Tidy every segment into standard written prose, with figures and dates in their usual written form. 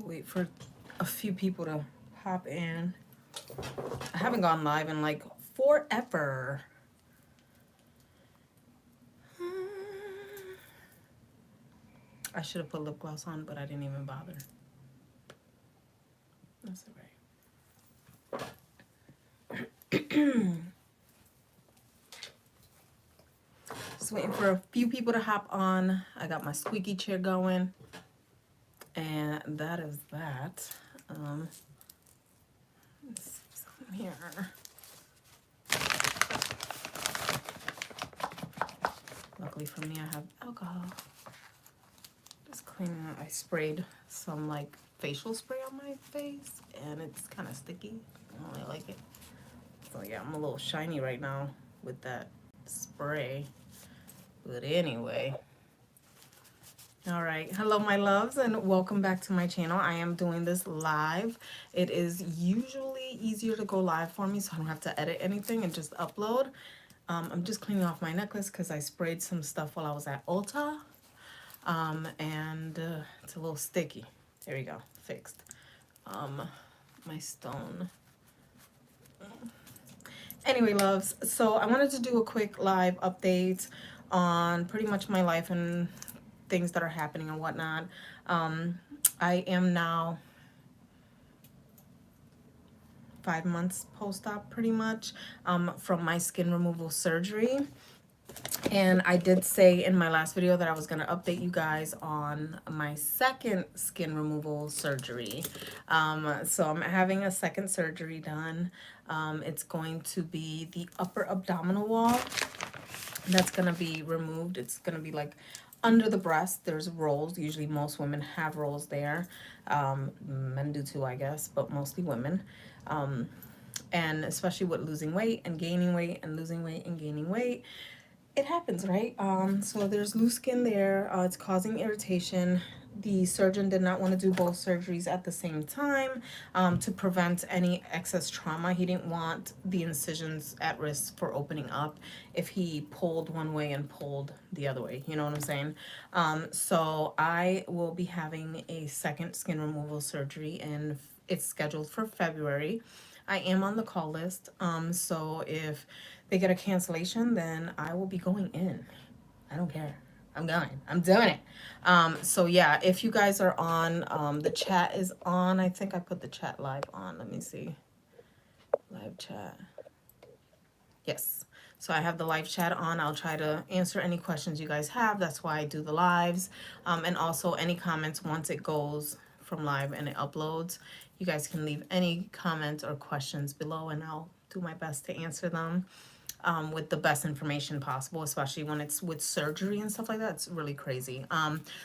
Wait for a few people to hop in. I haven't gone live in like forever. I should have put lip gloss on, but I didn't even bother. That's alright. Just waiting for a few people to hop on. I got my squeaky chair going. And that is that. Let's see something here. Luckily for me, I have alcohol. Just cleaning up. I sprayed some like facial spray on my face and it's kind of sticky. I don't really like it. So yeah, I'm a little shiny right now with that spray. But anyway. All right. Hello, my loves, and welcome back to my channel. I am doing this live. It is usually easier to go live for me so I don't have to edit anything and just upload. I'm just cleaning off my necklace because I sprayed some stuff while I was at Ulta. And it's a little sticky. There we go. Fixed. My stone. Anyway, loves, so I wanted to do a quick live update on pretty much my life and things that are happening and whatnot. I am now 5 months post-op pretty much from my skin removal surgery. And I did say in my last video that I was going to update you guys on my second skin removal surgery. So I'm having a second surgery done. It's going to be the upper abdominal wall that's going to be removed. It's going to be like under the breast. There's rolls. Usually most women have rolls there. Men do too, I guess, but mostly women. And especially with losing weight and gaining weight and losing weight and gaining weight, it happens, right? So there's loose skin there. It's causing irritation. The surgeon did not want to do both surgeries at the same time to prevent any excess trauma. He didn't want the incisions at risk for opening up if he pulled one way and pulled the other way. You know what I'm saying? So I will be having a second skin removal surgery, and it's scheduled for February. I am on the call list, so if they get a cancellation, then I will be going in. I don't care. I'm going. I'm doing it. So yeah, if you guys are on, the chat is on. I think I put the chat live on. Let me see. Live chat. Yes. So I have the live chat on. I'll try to answer any questions you guys have. That's why I do the lives. And also any comments once it goes from live and it uploads. You guys can leave any comments or questions below and I'll do my best to answer them with the best information possible, especially when it's with surgery and stuff like that. It's really crazy.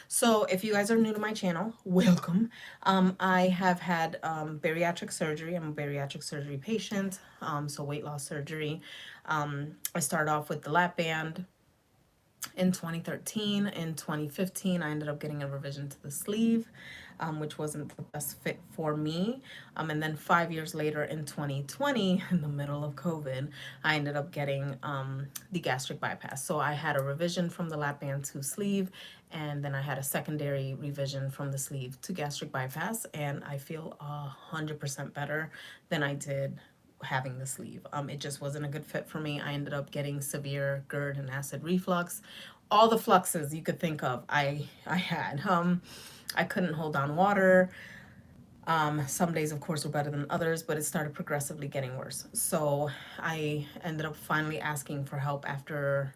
So if you guys are new to my channel, welcome. I have had bariatric surgery. I'm a bariatric surgery patient, so weight loss surgery. I started off with the lap band in 2013. In 2015, I ended up getting a revision to the sleeve, which wasn't the best fit for me. And then 5 years later in 2020, in the middle of COVID, I ended up getting the gastric bypass. So I had a revision from the lap band to sleeve, and then I had a secondary revision from the sleeve to gastric bypass, and I feel 100% better than I did having the sleeve. It just wasn't a good fit for me. I ended up getting severe GERD and acid reflux. All the fluxes you could think of, I had. I couldn't hold on water. Some days, of course, were better than others, but it started progressively getting worse. So I ended up finally asking for help after,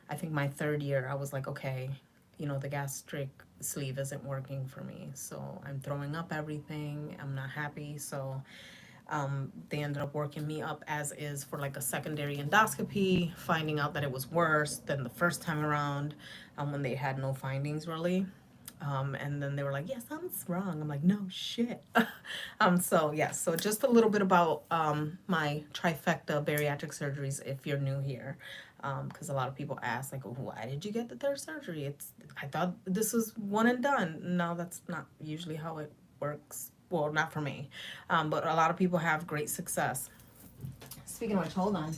I think, my third year. I was like, okay, you know, the gastric sleeve isn't working for me. So I'm throwing up everything. I'm not happy. So they ended up working me up as is for like a secondary endoscopy, finding out that it was worse than the first time around when they had no findings really. And then they were like, yeah, something's wrong. I'm like, no shit. So yeah, so just a little bit about my trifecta bariatric surgeries if you're new here. Because a lot of people ask like, why did you get the third surgery? I thought this was one and done. No, that's not usually how it works. Well, not for me, but a lot of people have great success. Speaking of which, hold on.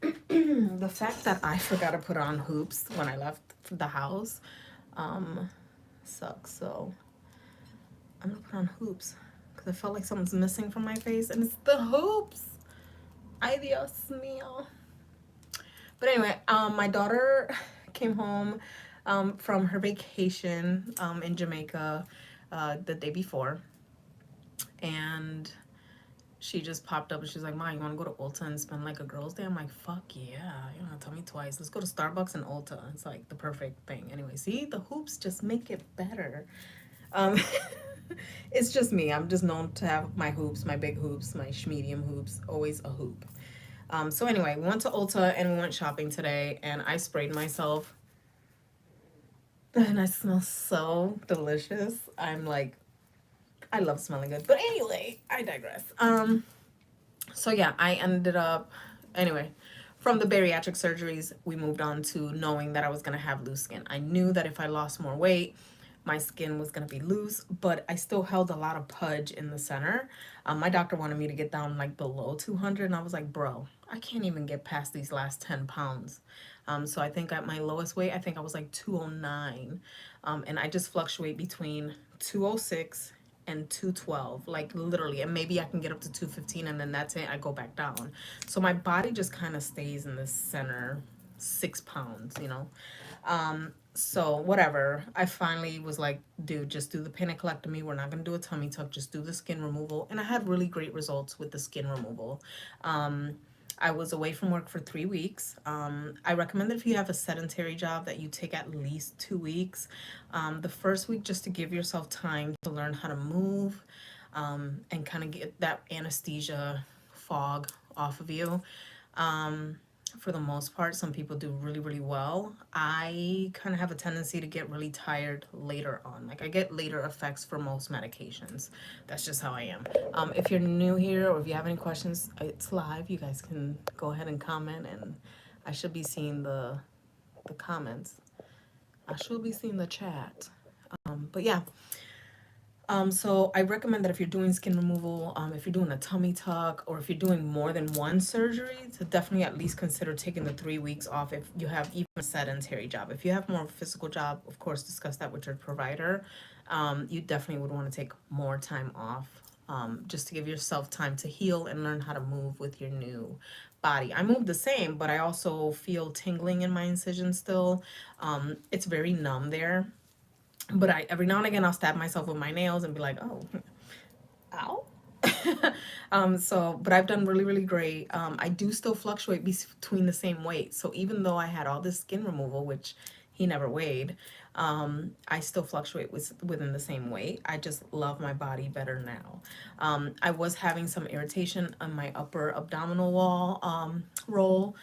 The fact that I forgot to put on hoops when I left the house sucks. So I'm gonna put on hoops because I felt like something's missing from my face, and it's the hoops. Ay Dios mío. But anyway, my daughter came home from her vacation in Jamaica the day before, and she just popped up and she's like, "Ma, you want to go to Ulta and spend like a girl's day?" I'm like, "Fuck yeah, you don't have to tell me twice. Let's go to Starbucks and Ulta. It's like the perfect thing." Anyway, see, the hoops just make it better. Um, it's just me. I'm just known to have my hoops, my big hoops, my medium hoops, always a hoop. So anyway, we went to Ulta and we went shopping today, and I sprayed myself, and I smell so delicious. I'm like, I love smelling good. But anyway, I digress. So yeah, I ended up, anyway, from the bariatric surgeries, we moved on to knowing that I was gonna have loose skin. I knew that if I lost more weight, my skin was gonna be loose, but I still held a lot of pudge in the center. My doctor wanted me to get down like below 200, and I was like, bro, I can't even get past these last 10 pounds. So I think at my lowest weight, I think I was like 209. And I just fluctuate between 206 and 212, like literally, and maybe I can get up to 215, and then that's it, I go back down. So my body just kind of stays in the center 6 pounds, you know. So whatever, I finally was like, dude, just do the panicolectomy. We're not gonna do a tummy tuck, just do the skin removal. And I had really great results with the skin removal. I was away from work for 3 weeks. I recommend that if you have a sedentary job that you take at least 2 weeks. The first week, just to give yourself time to learn how to move, and kind of get that anesthesia fog off of you. For the most part, some people do really, really well. I kind of have a tendency to get really tired later on. Like I get later effects for most medications. That's just how I am. If you're new here or if you have any questions, it's live. You guys can go ahead and comment, and I should be seeing the comments. I should be seeing the chat. But yeah, so I recommend that if you're doing skin removal, if you're doing a tummy tuck, or if you're doing more than one surgery, to definitely at least consider taking the 3 weeks off if you have even a sedentary job. If you have more of a physical job, of course, discuss that with your provider. You definitely would want to take more time off, just to give yourself time to heal and learn how to move with your new body. I move the same, but I also feel tingling in my incision still. It's very numb there, but I every now and again I'll stab myself with my nails and be like, oh, ow. But I've done really, really great. I do still fluctuate between the same weight. So even though I had all this skin removal, which he never weighed, I still fluctuate within the same weight. I just love my body better now. I was having some irritation on my upper abdominal wall roll,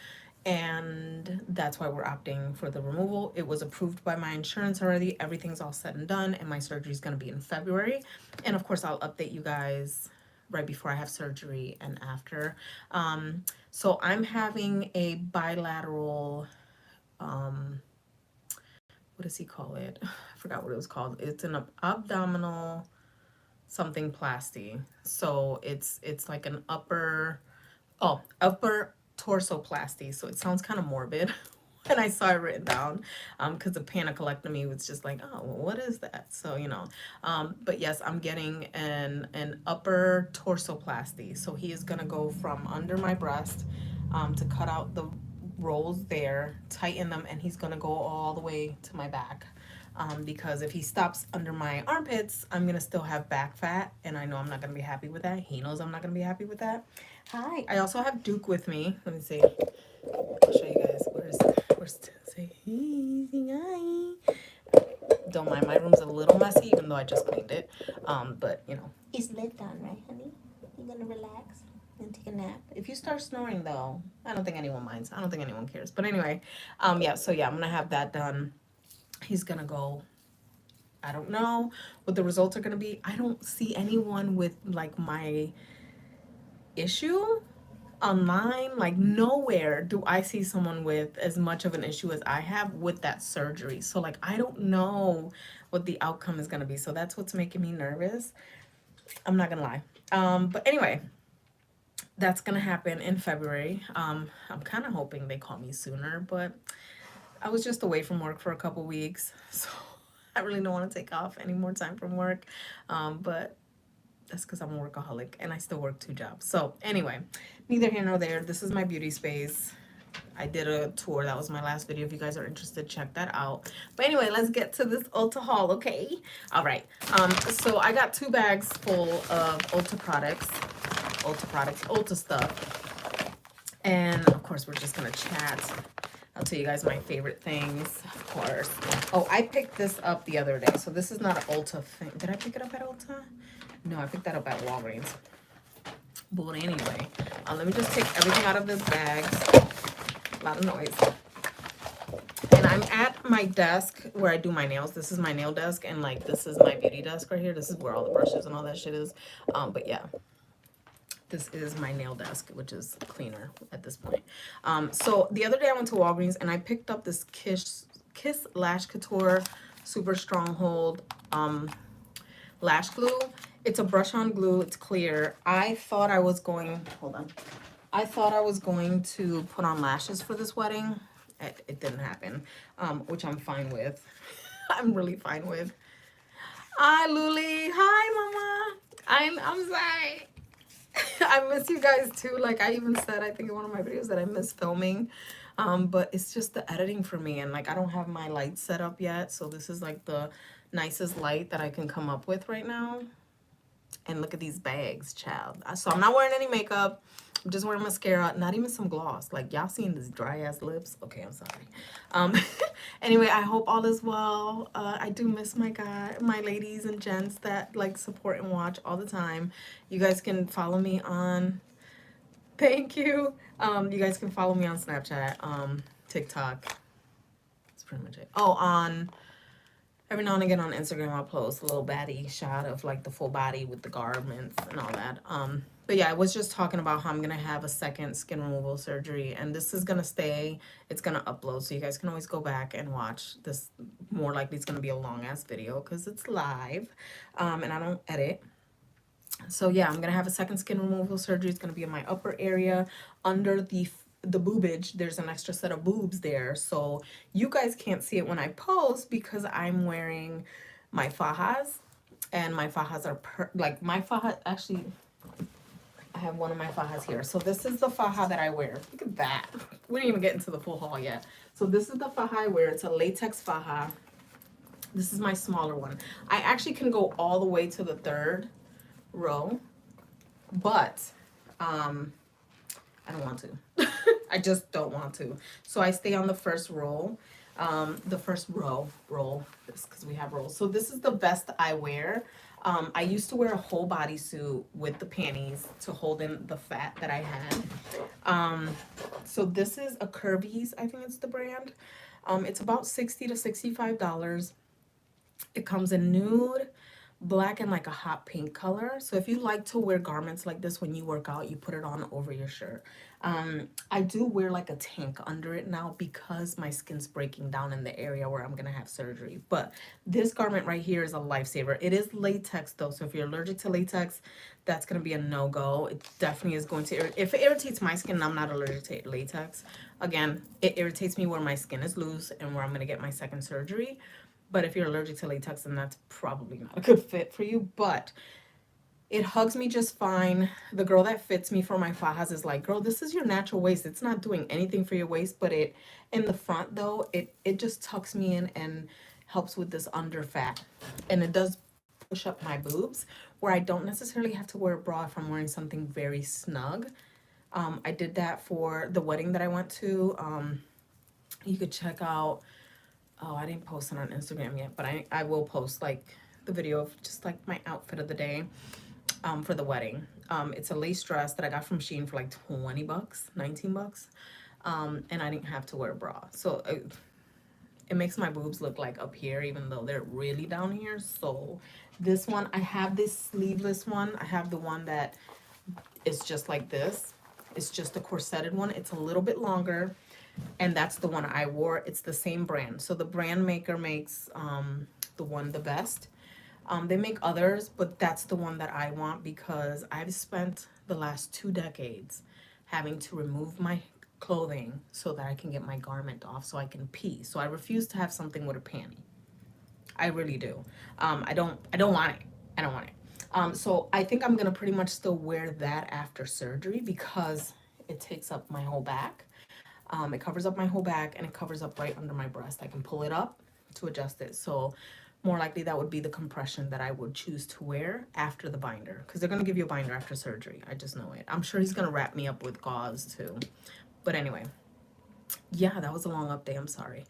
and that's why we're opting for the removal. It was approved by my insurance already. Everything's all said and done, and my surgery is going to be in February. And of course, I'll update you guys right before I have surgery and after. So I'm having a bilateral, what does he call it? I forgot what it was called. It's an abdominal something plasty. So it's like an upper torsoplasty. So it sounds kind of morbid when I saw it written down, because the panicolectomy was just like, oh, well, what is that? So, you know, but yes, I'm getting an upper torsoplasty. So he is gonna go from under my breast, to cut out the rolls there, tighten them, and he's gonna go all the way to my back. Because if he stops under my armpits, I'm gonna still have back fat, and I know I'm not gonna be happy with that. He knows I'm not gonna be happy with that. Hi. I also have Duke with me. Let me see. I'll show you guys. Where's say hi. Don't mind, my room's a little messy, even though I just cleaned it. But you know, it's lit down, right, honey? You're gonna relax and take a nap. If you start snoring, though, I don't think anyone minds. I don't think anyone cares. But anyway, yeah. So yeah, I'm gonna have that done. He's gonna go. I don't know what the results are gonna be. I don't see anyone with like my issue online. Like nowhere do I see someone with as much of an issue as I have with that surgery. So like I don't know what the outcome is gonna be. So that's what's making me nervous. I'm not gonna lie. But anyway, that's gonna happen in February. I'm kind of hoping they call me sooner, but I was just away from work for a couple weeks, so I really don't want to take off any more time from work, but that's because I'm a workaholic and I still work 2 jobs. So anyway, neither here nor there. This is my beauty space. I did a tour. That was my last video. If you guys are interested, check that out. But anyway, let's get to this Ulta haul, okay? All right. So I got 2 bags full of Ulta products. Ulta stuff. And of course, we're just gonna chat. I'll tell you guys my favorite things, of course. Oh, I picked this up the other day. So this is not an Ulta thing. Did I pick it up at Ulta? No, I picked that up at Walgreens. But anyway, let me just take everything out of this bag. A lot of noise. And I'm at my desk where I do my nails. This is my nail desk, and like this is my beauty desk right here. This is where all the brushes and all that shit is. But yeah, this is my nail desk, which is cleaner at this point. So the other day I went to Walgreens and I picked up this Kiss Lash Couture Super Stronghold lash glue. It's a brush-on glue. It's clear. I thought I was going, hold on. I thought I was going to put on lashes for this wedding. It didn't happen, which I'm fine with. I'm really fine with. Hi, Luli. Hi, Mama. I'm sorry. I miss you guys too. Like I even said, I think in one of my videos that I miss filming. But it's just the editing for me, and like I don't have my light set up yet. So this is like the nicest light that I can come up with right now. And look at these bags, child. So I'm not wearing any makeup. I'm just wearing mascara, not even some gloss. Like y'all seen these dry ass lips? Okay, I'm sorry. Anyway, I hope all is well. I do miss my ladies and gents that like support and watch all the time. You guys can follow me on, thank you. You guys can follow me on Snapchat, TikTok. That's pretty much it. Oh, every now and again on Instagram, I'll post a little baddie shot of like the full body with the garments and all that. But yeah, I was just talking about how I'm going to have a second skin removal surgery, and this is going to stay, it's going to upload. So you guys can always go back and watch this. More likely it's going to be a long ass video because it's live, and I don't edit. So yeah, I'm going to have a second skin removal surgery. It's going to be in my upper area under the boobage. There's an extra set of boobs there, so you guys can't see it when I post because I'm wearing my fajas, and my fajas are like my faja. Actually, I have one of my fajas here. So this is the faja that I wear. Look at that. We didn't even get into the full haul yet. So this is the faja I wear. It's a latex faja. This is my smaller one. I actually can go all the way to the 3rd row, but I don't want to. I just don't want to. So I stay on the first row. The first row, because we have rolls. So this is the vest I wear. I used to wear a whole bodysuit with the panties to hold in the fat that I had. So this is a Kirby's, I think it's the brand. It's about $60 to $65. It comes in nude, black, and like a hot pink color. So if you like to wear garments like this when you work out, you put it on over your shirt. I do wear like a tank under it now because my skin's breaking down in the area where I'm gonna have surgery. But this garment right here is a lifesaver. It is latex though, so if you're allergic to latex, that's gonna be a no-go. It definitely is going to if it irritates my skin and I'm not allergic to latex, again, it irritates me where my skin is loose and where I'm gonna get my second surgery. But if you're allergic to latex, then that's probably not a good fit for you. But it hugs me just fine. The girl that fits me for my fajas is like, girl, this is your natural waist. It's not doing anything for your waist, but it, in the front though, it just tucks me in and helps with this under fat. And it does push up my boobs where I don't necessarily have to wear a bra if I'm wearing something very snug. I did that for the wedding that I went to. You could check out, oh, I didn't post it on Instagram yet, but I will post like the video of just like my outfit of the day. For the wedding. It's a lace dress that I got from Shein for like 20 bucks, 19 bucks. And I didn't have to wear a bra. So it makes my boobs look like up here, even though they're really down here. So this one, I have this sleeveless one. I have the one that is just like this. It's just a corseted one. It's a little bit longer. And that's the one I wore. It's the same brand. So the brand maker makes the best. They make others, but that's the one that I want because I've spent the last 2 decades having to remove my clothing so that I can get my garment off so I can pee. So I refuse to have something with a panty. I really do. I don't want it. I don't want it. So I think I'm gonna pretty much still wear that after surgery because it takes up my whole back. It covers up my whole back and it covers up right under my breast. I can pull it up to adjust it. So more likely that would be the compression that I would choose to wear after the binder, because they're going to give you a binder after surgery. I just know it. I'm sure he's going to wrap me up with gauze too. But anyway, yeah, that was a long update. I'm sorry.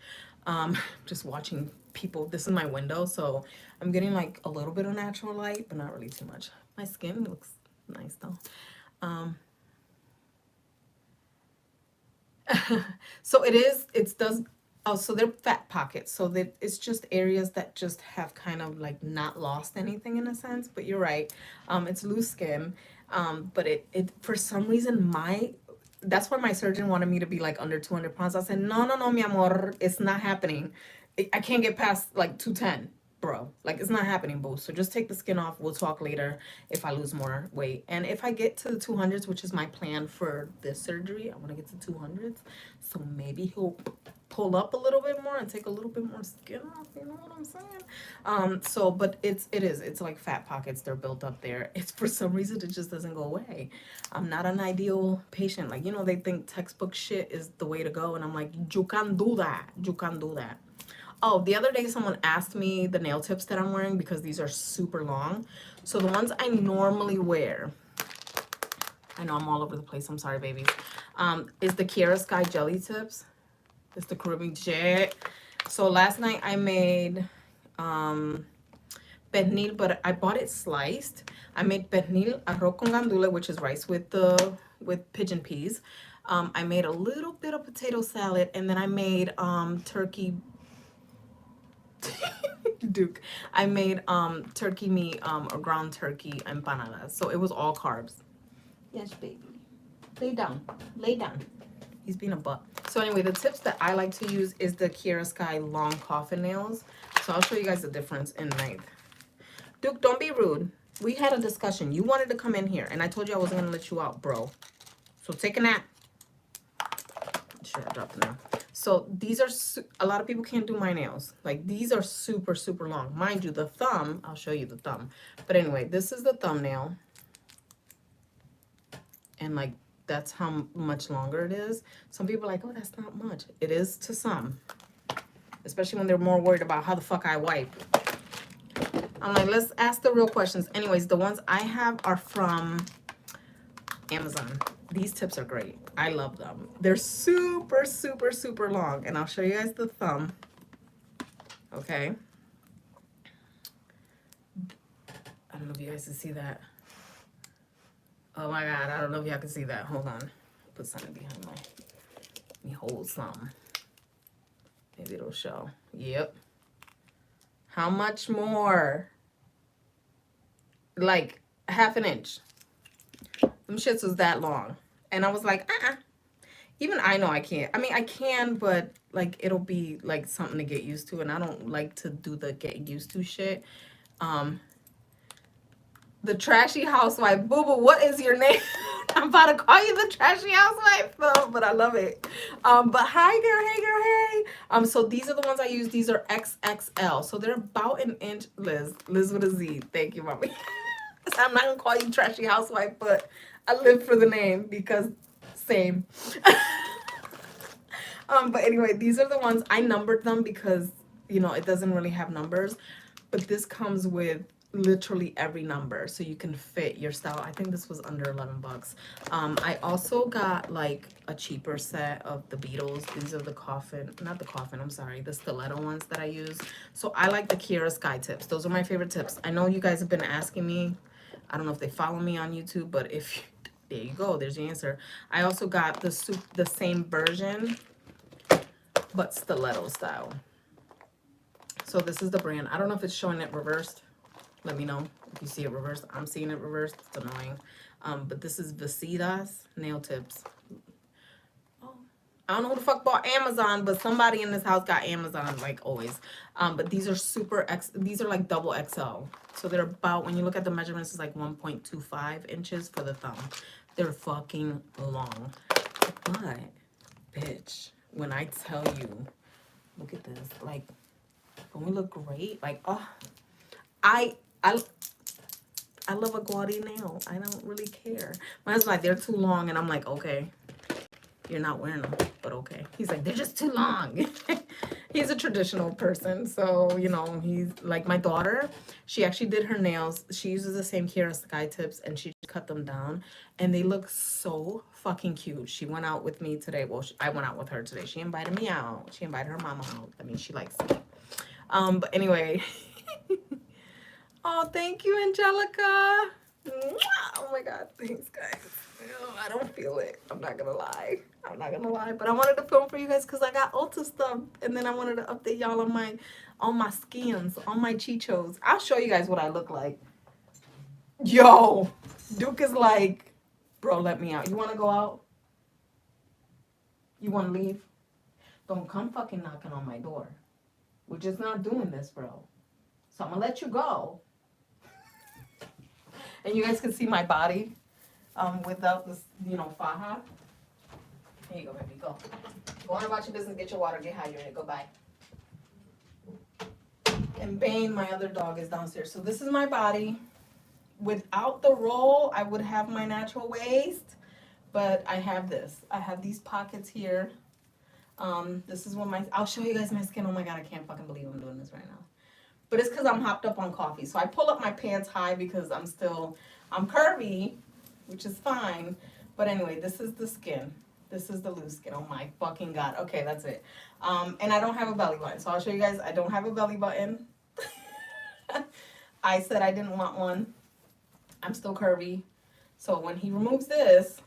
Just watching people. This is my window, so I'm getting like a little bit of natural light, but not really too much. My skin looks nice though. So it does, oh, so they're fat pockets. So that it's just areas that just have kind of like not lost anything in a sense, but you're right. It's loose skin. But it for some reason that's why my surgeon wanted me to be like under 200 pounds. I said, no, mi amor, it's not happening. I can't get past like 210. Bro, like it's not happening, boo. So just take the skin off. We'll talk later if I lose more weight. And if I get to the 200s, which is my plan for this surgery, I want to get to 200s. So maybe he'll pull up a little bit more and take a little bit more skin off. You know what I'm saying? So, but it's like fat pockets. They're built up there. It's for some reason, it just doesn't go away. I'm not an ideal patient. Like, you know, they think textbook shit is the way to go. And I'm like, you can do that. You can do that. Oh, the other day someone asked me the nail tips that I'm wearing because these are super long. So the ones I normally wear, I know I'm all over the place, I'm sorry, babies, is the Kiara Sky Jelly Tips. It's the Caribbean Jet. So last night I made pernil, but I bought it sliced. I made pernil arroz con gandule, which is rice with pigeon peas. I made a little bit of potato salad, and then I made turkey Duke. I made turkey meat or ground turkey empanadas. So it was all carbs. Yes, baby. Lay down. Lay down. He's being a butt. So anyway, the tips that I like to use is the Kiara Sky long coffin nails. So I'll show you guys the difference in length. Duke, don't be rude. We had a discussion. You wanted to come in here, and I told you I wasn't going to let you out, bro. So take a nap. Sure, I dropped the nail. So these are, a lot of people can't do my nails. Like, these are super, super long. Mind you, the thumb, I'll show you the thumb. But anyway, this is the thumbnail. And, like, that's how much longer it is. Some people are like, oh, that's not much. It is to some. Especially when they're more worried about how the fuck I wipe. I'm like, let's ask the real questions. Anyways, the ones I have are from Amazon. These tips are great. I love them. They're super, super, super long. And I'll show you guys the thumb. Okay. I don't know if you guys can see that. Oh my God. I don't know if y'all can see that. Hold on. Put something behind my... Let me hold some. Maybe it'll show. Yep. How much more? Like half an inch. Them shits was that long. And I was like, even I know I can't. I mean, I can, but like it'll be like something to get used to, and I don't like to do the get used to shit. The trashy housewife. Boo boo, what is your name? I'm about to call you the trashy housewife, though, but I love it. But hi girl, hey girl, hey. So these are the ones I use. These are XXL. So they're about an inch. Liz with a Z. Thank you, mommy. So I'm not gonna call you trashy housewife, but I live for the name because same. But anyway, these are the ones I numbered them because, you know, it doesn't really have numbers, but this comes with literally every number so you can fit your style. I think this was under 11 bucks. I also got like a cheaper set of the Beatles. These are the the stiletto ones that I use. So I like the Kiara Sky tips. Those are my favorite tips. I know you guys have been asking me. I don't know if they follow me on YouTube, but if there you go, there's the answer. I also got the same version, but stiletto style. So this is the brand. I don't know if it's showing it reversed. Let me know if you see it reversed. I'm seeing it reversed. It's annoying. But this is Vasidas nail tips. Oh, I don't know who the fuck bought Amazon, but somebody in this house got Amazon, like always. But these are these are like double XL. So they're about, when you look at the measurements, it's like 1.25 inches for the thumb. They're fucking long. But, bitch, when I tell you, look at this, like, Don't we look great? Like, oh, I, I, I love a gaudy nail. I don't really care. My husband's like, they're too long. And I'm like, okay, you're not wearing them, but okay. He's like, they're just too long. He's a traditional person. So, you know, he's like my daughter. She actually did her nails. She uses the same Kiara Sky tips and she just cut them down. And they look so fucking cute. She went out with me today. Well, I went out with her today. She invited me out. She invited her mama out. I mean, she likes me. But anyway. Oh, thank you, Angelica. Oh my God, thanks, guys. I don't feel it. I'm not gonna lie. I'm not gonna lie. But I wanted to film for you guys because I got Ulta stuff, and then I wanted to update y'all on my skins, on my chichos. I'll show you guys what I look like. Yo, Duke is like, bro, let me out. You want to go out? You want to leave? Don't come fucking knocking on my door. We're just not doing this, bro. So I'm gonna let you go. And you guys can see my body without this, you know, faja. Here you go, baby, go. Go on about your business, get your water, get hydrated, go bye. And Bane, my other dog, is downstairs. So this is my body. Without the roll, I would have my natural waist, but I have this. I have these pockets here. This is what I'll show you guys my skin. Oh my God, I can't fucking believe I'm doing this right now. But it's because I'm hopped up on coffee. So I pull up my pants high because I'm curvy, which is fine. But anyway, this is the skin. This is the loose skin. Oh my fucking God. Okay, that's it. And I don't have a belly button. So I'll show you guys. I don't have a belly button. I said I didn't want one. I'm still curvy. So when he removes this,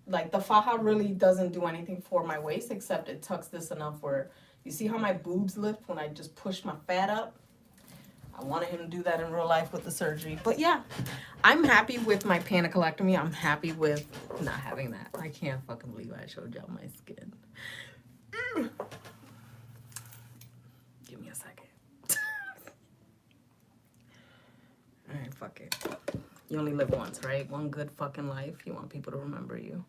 like the faja really doesn't do anything for my waist except it tucks this enough where you see how my boobs lift when I just push my fat up? I wanted him to do that in real life with the surgery. But yeah, I'm happy with my panicolectomy. I'm happy with not having that. I can't fucking believe I showed y'all my skin. Give me a second. All right, fuck it. You only live once, right? One good fucking life. You want people to remember you.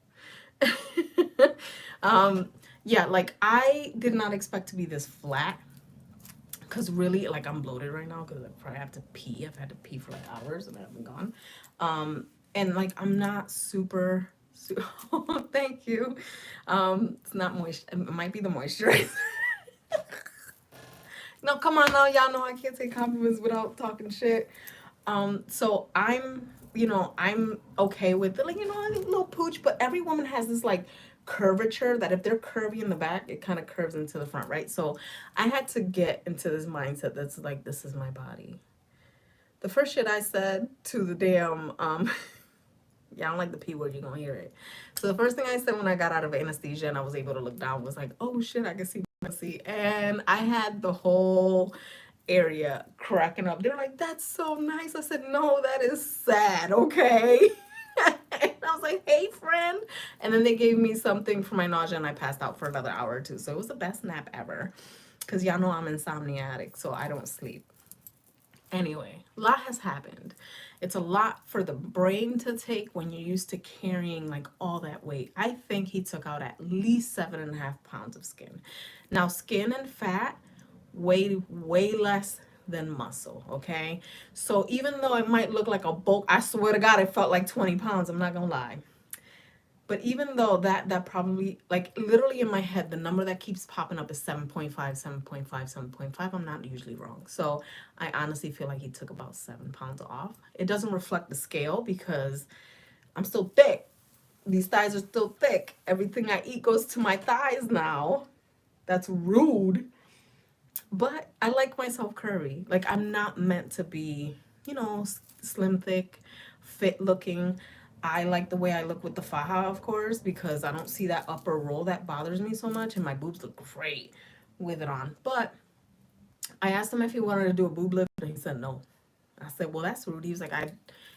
Yeah, like I did not expect to be this flat because really, like, I'm bloated right now because I probably have to pee. I've had to pee for like hours and I haven't gone. And like I'm not super thank you. It's not moist. It might be the moisturizer. No, come on now, y'all know I can't take compliments without talking shit. So I'm okay with it, like, you know, a little pooch, but every woman has this like curvature that if they're curvy in the back, it kind of curves into the front, right? So I had to get into this mindset that's like, this is my body. The first shit I said to the damn, yeah, I don't like the P word, you're gonna hear it. So the first thing I said when I got out of anesthesia and I was able to look down was like, oh shit, I can see. And I had the whole area cracking up. They're like, that's so nice. I said, no, that is sad, okay? And I was like, hey, friend. And then they gave me something for my nausea and I passed out for another hour or two. So it was the best nap ever. Because y'all know I'm insomniatic, so I don't sleep. Anyway, a lot has happened. It's a lot for the brain to take when you're used to carrying like all that weight. I think he took out at least 7.5 pounds of skin. Now, skin and fat weigh way less than muscle, okay? So even though it might look like a bulk, I swear to God, it felt like 20 pounds. I'm not gonna lie. But even though that probably, like literally in my head, the number that keeps popping up is 7.5, 7.5, 7.5. I'm not usually wrong. So I honestly feel like he took about 7 pounds off. It doesn't reflect the scale because I'm still thick. These thighs are still thick. Everything I eat goes to my thighs now. That's rude. But I like myself curvy. Like I'm not meant to be, you know, slim, thick, fit looking. I like the way I look with the faja, of course, because I don't see that upper roll that bothers me so much, and my boobs look great with it on. But I asked him if he wanted to do a boob lift, and he said no. I said, well, that's rude. He was like,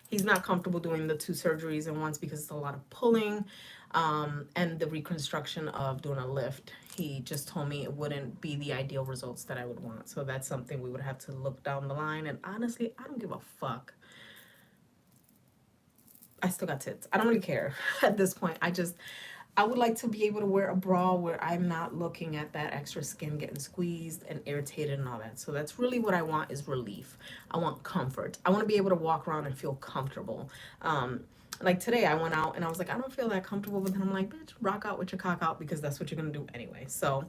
he's not comfortable doing the 2 surgeries at once because it's a lot of pulling, and the reconstruction of doing a lift. He just told me it wouldn't be the ideal results that I would want. So that's something we would have to look down the line. And honestly, I don't give a fuck. I still got tits. I don't really care at this point. I would like to be able to wear a bra where I'm not looking at that extra skin getting squeezed and irritated and all that. So that's really what I want, is relief. I want comfort. I want to be able to walk around and feel comfortable. Like today I went out and I was like, I don't feel that comfortable, but then I'm like, bitch, rock out with your cock out, because that's what you're gonna do anyway. So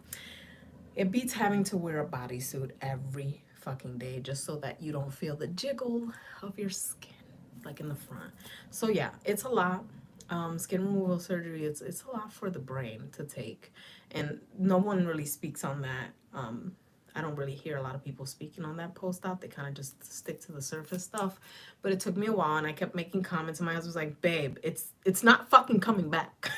it beats having to wear a bodysuit every fucking day just so that you don't feel the jiggle of your skin, like in the front. So yeah, it's a lot. Skin removal surgery, it's a lot for the brain to take, and no one really speaks on that. I don't really hear a lot of people speaking on that post-op. They kind of just stick to the surface stuff. But it took me a while, and I kept making comments, and my husband was like, babe, it's not fucking coming back.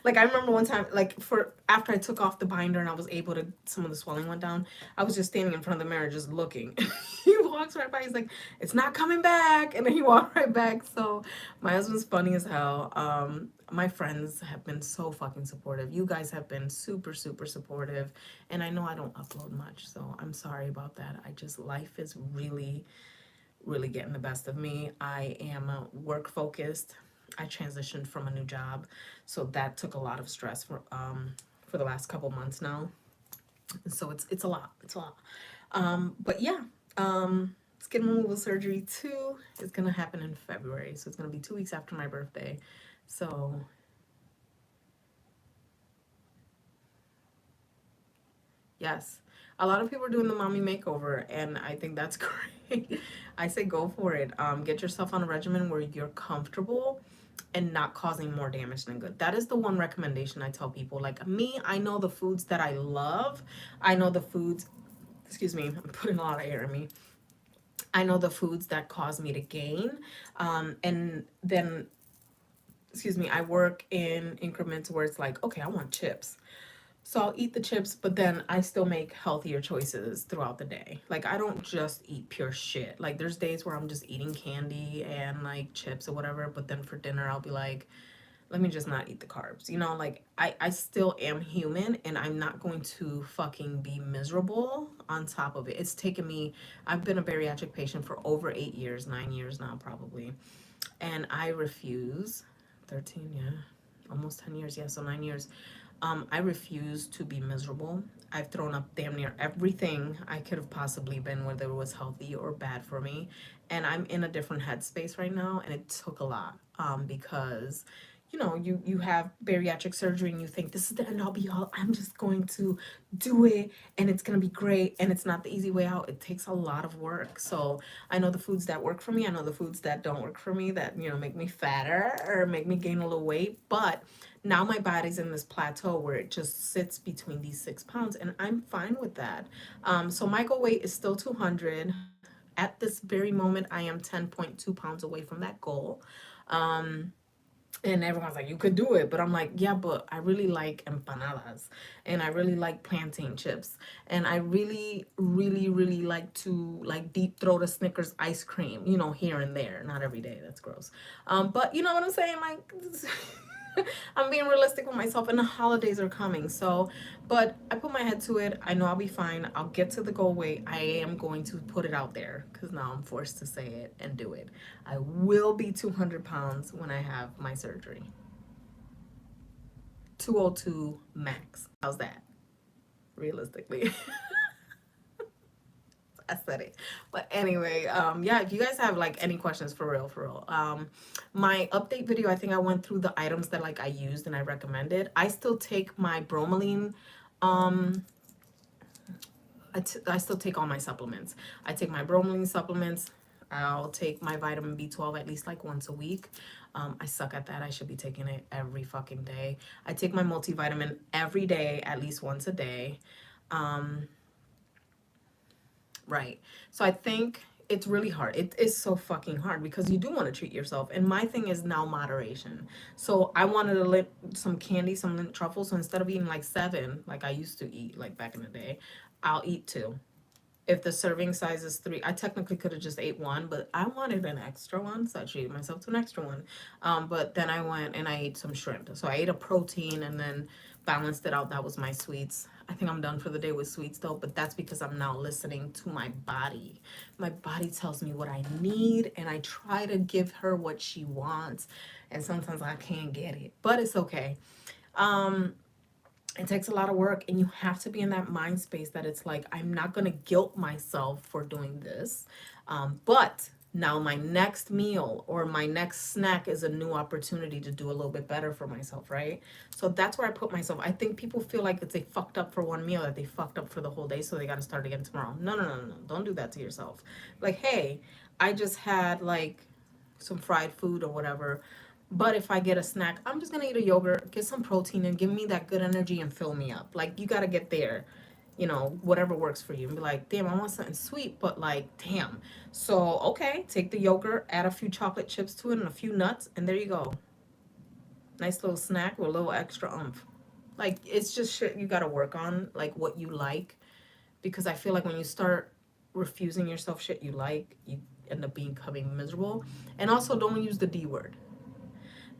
Like, I remember one time, like, for after I took off the binder and I was able to, some of the swelling went down, I was just standing in front of the mirror just looking. He walks right by, he's like, it's not coming back. And then he walked right back. So my husband's funny as hell. My friends have been so fucking supportive. You guys have been super, super supportive. And I know I don't upload much, so I'm sorry about that. I just, life is really, really getting the best of me. I am work focused. I transitioned from a new job, so that took a lot of stress for the last couple months now. So it's a lot. It's a lot. But yeah, skin removal surgery 2 is gonna happen in February, so it's gonna be 2 weeks after my birthday. So yes. A lot of people are doing the mommy makeover, and I think that's great. I say go for it. Get yourself on a regimen where you're comfortable and not causing more damage than good. That is the one recommendation I tell people. Like me, I know the foods that I love. I know the foods, excuse me, I'm putting a lot of air in me. I know the foods that cause me to gain. And then, excuse me, I work in increments where it's like, okay, I want chips. So I'll eat the chips, but then I still make healthier choices throughout the day. Like, I don't just eat pure shit. Like, there's days where I'm just eating candy and like chips or whatever, but then for dinner I'll be like, let me just not eat the carbs. You know, like I still am human, and I'm not going to fucking be miserable on top of it. It's taken me, I've been a bariatric patient for over 8 years, 9 years now probably. And I refuse, 13, yeah, almost 10 years, yeah, so 9 years. I refuse to be miserable. I've thrown up damn near everything I could have possibly been, whether it was healthy or bad for me. And I'm in a different headspace right now, and it took a lot, because you know, you have bariatric surgery and you think this is the end all be all. I'm just going to do it and it's going to be great, and it's not the easy way out. It takes a lot of work. So I know the foods that work for me. I know the foods that don't work for me, that, you know, make me fatter or make me gain a little weight. But now my body's in this plateau where it just sits between these 6 pounds, and I'm fine with that. So my goal weight is still 200. At this very moment, I am 10.2 pounds away from that goal. Um, and everyone's like, you could do it. But I'm like, yeah, but I really like empanadas. And I really like plantain chips. And I really, really, really like to like deep throat a Snickers ice cream, you know, here and there. Not every day. That's gross. But you know what I'm saying? Like, I'm being realistic with myself, and the holidays are coming. So, but I put my head to it. I know I'll be fine. I'll get to the goal weight. I am going to put it out there because now I'm forced to say it and do it. I will be 200 pounds when I have my surgery. 202 max. How's that? Realistically. I said it. But anyway, yeah, if you guys have like any questions, for real, my update video, I think I went through the items that like I used and I recommended. I still take my bromelain, um, I still take all my supplements. I take my bromelain supplements. I'll take my vitamin B12 at least like once a week. I suck at that. I should be taking it every fucking day. I take my multivitamin every day, at least once a day. Um, Right. So I think it's really hard. It is so fucking hard because you do want to treat yourself. And my thing is now moderation. So I wanted to lit some candy, some lint truffles. So instead of eating like 7, like I used to eat like back in the day, I'll eat 2. If the serving size is 3, I technically could have just ate 1, but I wanted an extra one, so I treated myself to an extra one. But then I went and I ate some shrimp. So I ate a protein and then balanced it out. That was my sweets. I think I'm done for the day with sweets though, but that's because I'm now listening to my body. My body tells me what I need, and I try to give her what she wants. And sometimes I can't get it, but it's okay. It takes a lot of work, and you have to be in that mind space that it's like, I'm not going to guilt myself for doing this. But now my next meal or my next snack is a new opportunity to do a little bit better for myself, right? So that's where I put myself. I think people feel like if they fucked up for one meal, that they fucked up for the whole day, so they got to start again tomorrow. No, no, no, no, no. Don't do that to yourself. Like, hey, I just had like some fried food or whatever. But if I get a snack, I'm just gonna eat a yogurt, get some protein, and give me that good energy and fill me up. Like, you gotta get there, whatever works for you. And be like, damn, I want something sweet, but like, damn. So, okay, take the yogurt, add a few chocolate chips to it and a few nuts, and there you go. Nice little snack with a little extra oomph. Like, it's just shit you gotta work on, like what you like. Because I feel like when you start refusing yourself shit you like, you end up becoming miserable. And also, don't use the D word.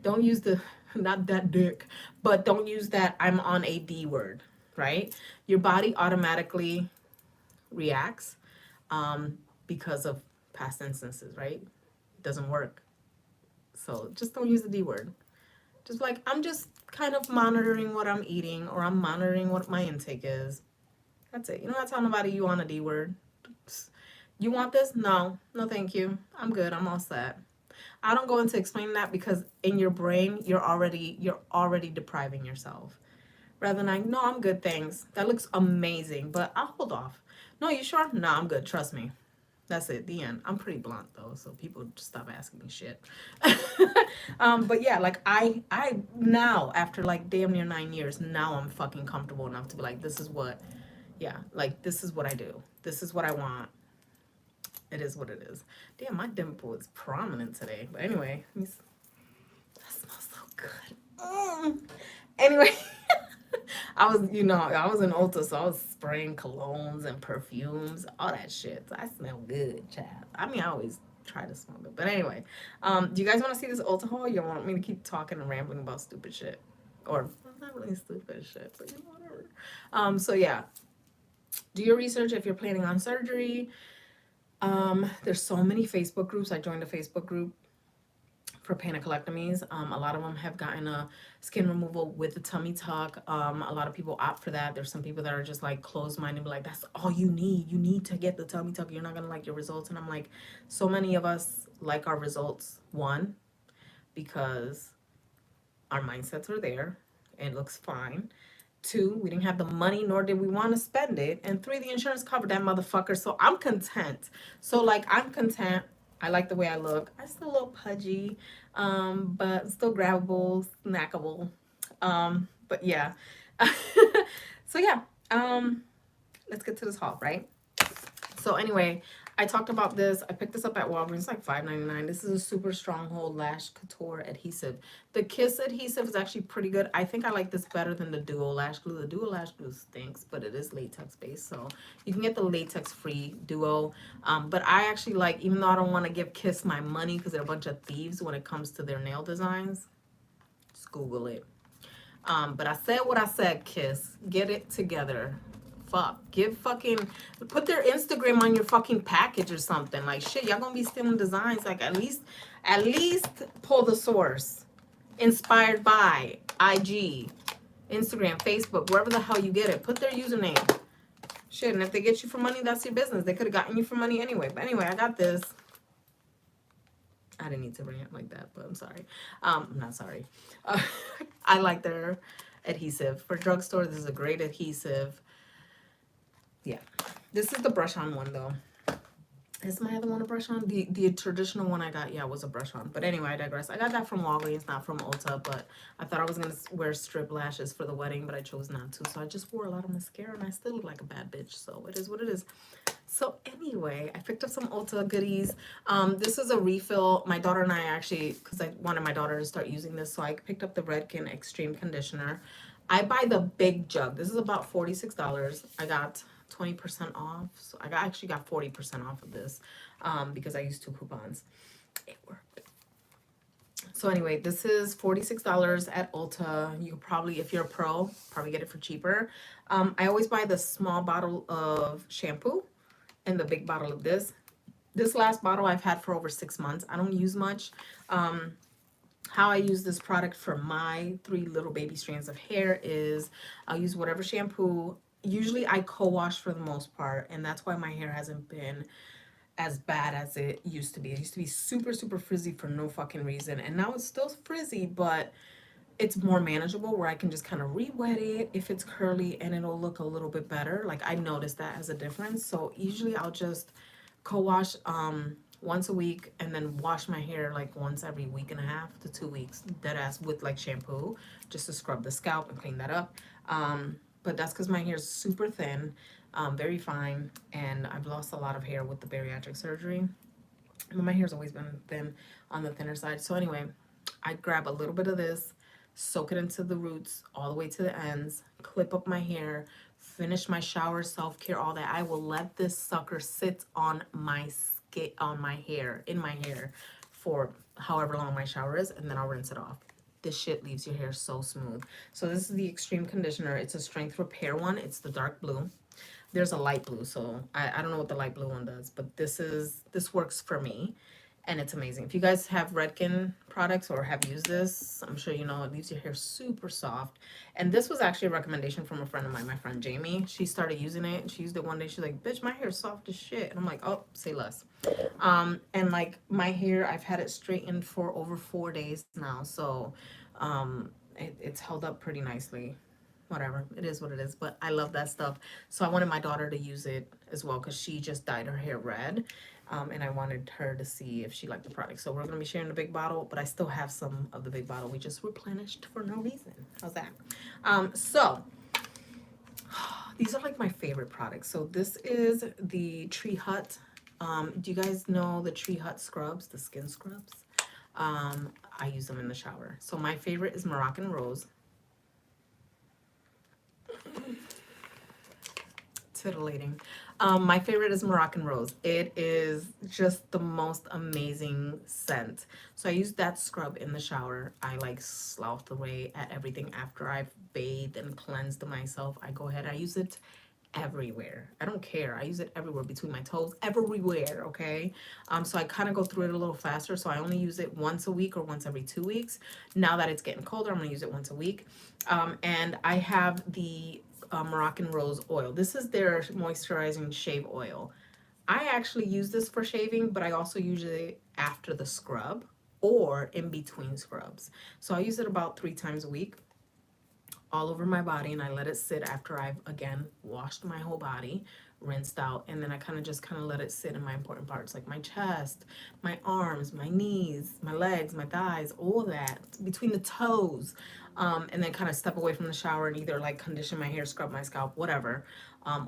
Don't use the, not that dick, but don't use that I'm on a D word, right? Your body automatically reacts because of past instances, right? It doesn't work. So just don't use the D word. Just like, I'm just kind of monitoring what I'm eating, or I'm monitoring what my intake is. That's it. You don't have to tell nobody you on a D word. You want this? No. No, thank you. I'm good. I'm all set. I don't go into explaining that, because in your brain you're already depriving yourself. Rather than like, no, I'm good, thanks. That looks amazing, but I'll hold off. No, you sure? No, I'm good. Trust me. That's it. The end. I'm pretty blunt though, so people just stop asking me shit. But yeah, like I now, after like damn near 9 years, now I'm fucking comfortable enough to be like, this is what, yeah, like this is what I do. This is what I want. It is what it is. Damn, my dimple is prominent today. But anyway, that smells so good. Anyway, I was in Ulta, so I was spraying colognes and perfumes, all that shit. So I smell good, child. I mean, I always try to smell good. But anyway, do you guys want to see this Ulta haul? You want me to keep talking and rambling about stupid shit? Or, well, not really stupid shit, but whatever. So yeah, do your research if you're planning on surgery. There's so many Facebook groups. I joined a Facebook group for panicolectomies. A lot of them have gotten a skin removal with the tummy tuck. A lot of people opt for that. There's some people that are just like closed minded, like, that's all you need. You need to get the tummy tuck. You're not gonna like your results. And I'm like, so many of us like our results. One, because our mindsets are there and it looks fine. Two, we didn't have the money, nor did we want to spend it. And three, the insurance covered that motherfucker. So I'm content. So like, I'm content. I like the way I look. I'm still a little pudgy, but still grabbable, snackable. But yeah. So yeah. Let's get to this haul, right? So anyway, I talked about this. I picked this up at Walgreens. It's like $5.99. This is a super stronghold lash couture adhesive. The Kiss adhesive is actually pretty good. I think I like this better than the Duo lash glue. The Duo lash glue stinks, but it is latex based, so you can get the latex free Duo. But I actually like, even though I don't want to give Kiss my money because they're a bunch of thieves when it comes to their nail designs, just Google it. But I said what I said, Kiss. Get it together. Fuck. Put their Instagram on your fucking package or something. Like, shit, y'all gonna be stealing designs. Like, at least pull the source. Inspired by IG, Instagram, Facebook, wherever the hell you get it. Put their username. Shit, and if they get you for money, that's your business. They could have gotten you for money anyway. But anyway, I got this. I didn't need to bring it like that, but I'm sorry. I'm not sorry. I like their adhesive. For drugstore, this is a great adhesive. Yeah. This is the brush-on one, though. Is my other one a brush-on? The traditional one I got, yeah, was a brush-on. But anyway, I digress. I got that from Walgreens, not from Ulta, but I thought I was going to wear strip lashes for the wedding, but I chose not to. So I just wore a lot of mascara, and I still look like a bad bitch. So it is what it is. So anyway, I picked up some Ulta goodies. This is a refill. My daughter and I actually, because I wanted my daughter to start using this, so I picked up the Redken Extreme Conditioner. I buy the big jug. This is about $46. I got 20% off. So actually got 40% off of this because I used 2 coupons. It worked. So anyway, this is $46 at Ulta. You could probably, if you're a pro, probably get it for cheaper. I always buy the small bottle of shampoo and the big bottle of this. This last bottle I've had for over 6 months. I don't use much. How I use this product for my 3 little baby strands of hair is I'll use whatever shampoo. Usually I co-wash for the most part, and that's why my hair hasn't been as bad as it used to be. It used to be super, super frizzy for no fucking reason. And now it's still frizzy, but it's more manageable where I can just kind of re-wet it if it's curly and it'll look a little bit better. Like I noticed that as a difference. So usually I'll just co-wash once a week and then wash my hair like once every week and a half to 2 weeks, dead ass, with like shampoo just to scrub the scalp and clean that up. But that's because my hair is super thin, very fine, and I've lost a lot of hair with the bariatric surgery. But my hair's always been thin, on the thinner side. So anyway, I grab a little bit of this, soak it into the roots all the way to the ends, clip up my hair, finish my shower, self-care, all that. I will let this sucker sit on my skin, on my hair, in my hair for however long my shower is, and then I'll rinse it off. This shit leaves your hair so smooth. So this is the Extreme Conditioner. It's a strength repair one. It's the dark blue. There's a light blue, so I don't know what the light blue one does, but this works for me, and it's amazing. If you guys have Redken products or have used this, I'm sure you know it leaves your hair super soft. And this was actually a recommendation from a friend of mine, my friend Jamie. She started using it, and she used it one day. She's like, bitch, my hair's soft as shit. And I'm like, oh, say less. And like my hair, I've had it straightened for over 4 days now, so it's held up pretty nicely. Whatever, it is what it is, but I love that stuff. So I wanted my daughter to use it as well because she just dyed her hair red, and I wanted her to see if she liked the product. So we're gonna be sharing the big bottle, but I still have some of the big bottle we just replenished for no reason. How's that? So these are like my favorite products. So this is the Tree Hut. Do you guys know the Tree Hut scrubs, the skin scrubs? I use them in the shower. So my favorite is Moroccan Rose. Titillating. My favorite is Moroccan Rose. It is just the most amazing scent. So I use that scrub in the shower. I like slough away at everything after I've bathed and cleansed myself. I go ahead, I use it everywhere. I don't care. I use it everywhere, between my toes, everywhere, okay? So I kind of go through it a little faster. So I only use it once a week or once every 2 weeks. Now that it's getting colder, I'm gonna use it once a week. And I have the Moroccan Rose oil. This is their moisturizing shave oil. I actually use this for shaving, but I also use it after the scrub or in between scrubs. So I use it about 3 times a week all over my body, and I let it sit after I've again washed my whole body, rinsed out, and then I kind of let it sit in my important parts like my chest, my arms, my knees, my legs, my thighs, all that between the toes, and then kind of step away from the shower and either like condition my hair, scrub my scalp, whatever,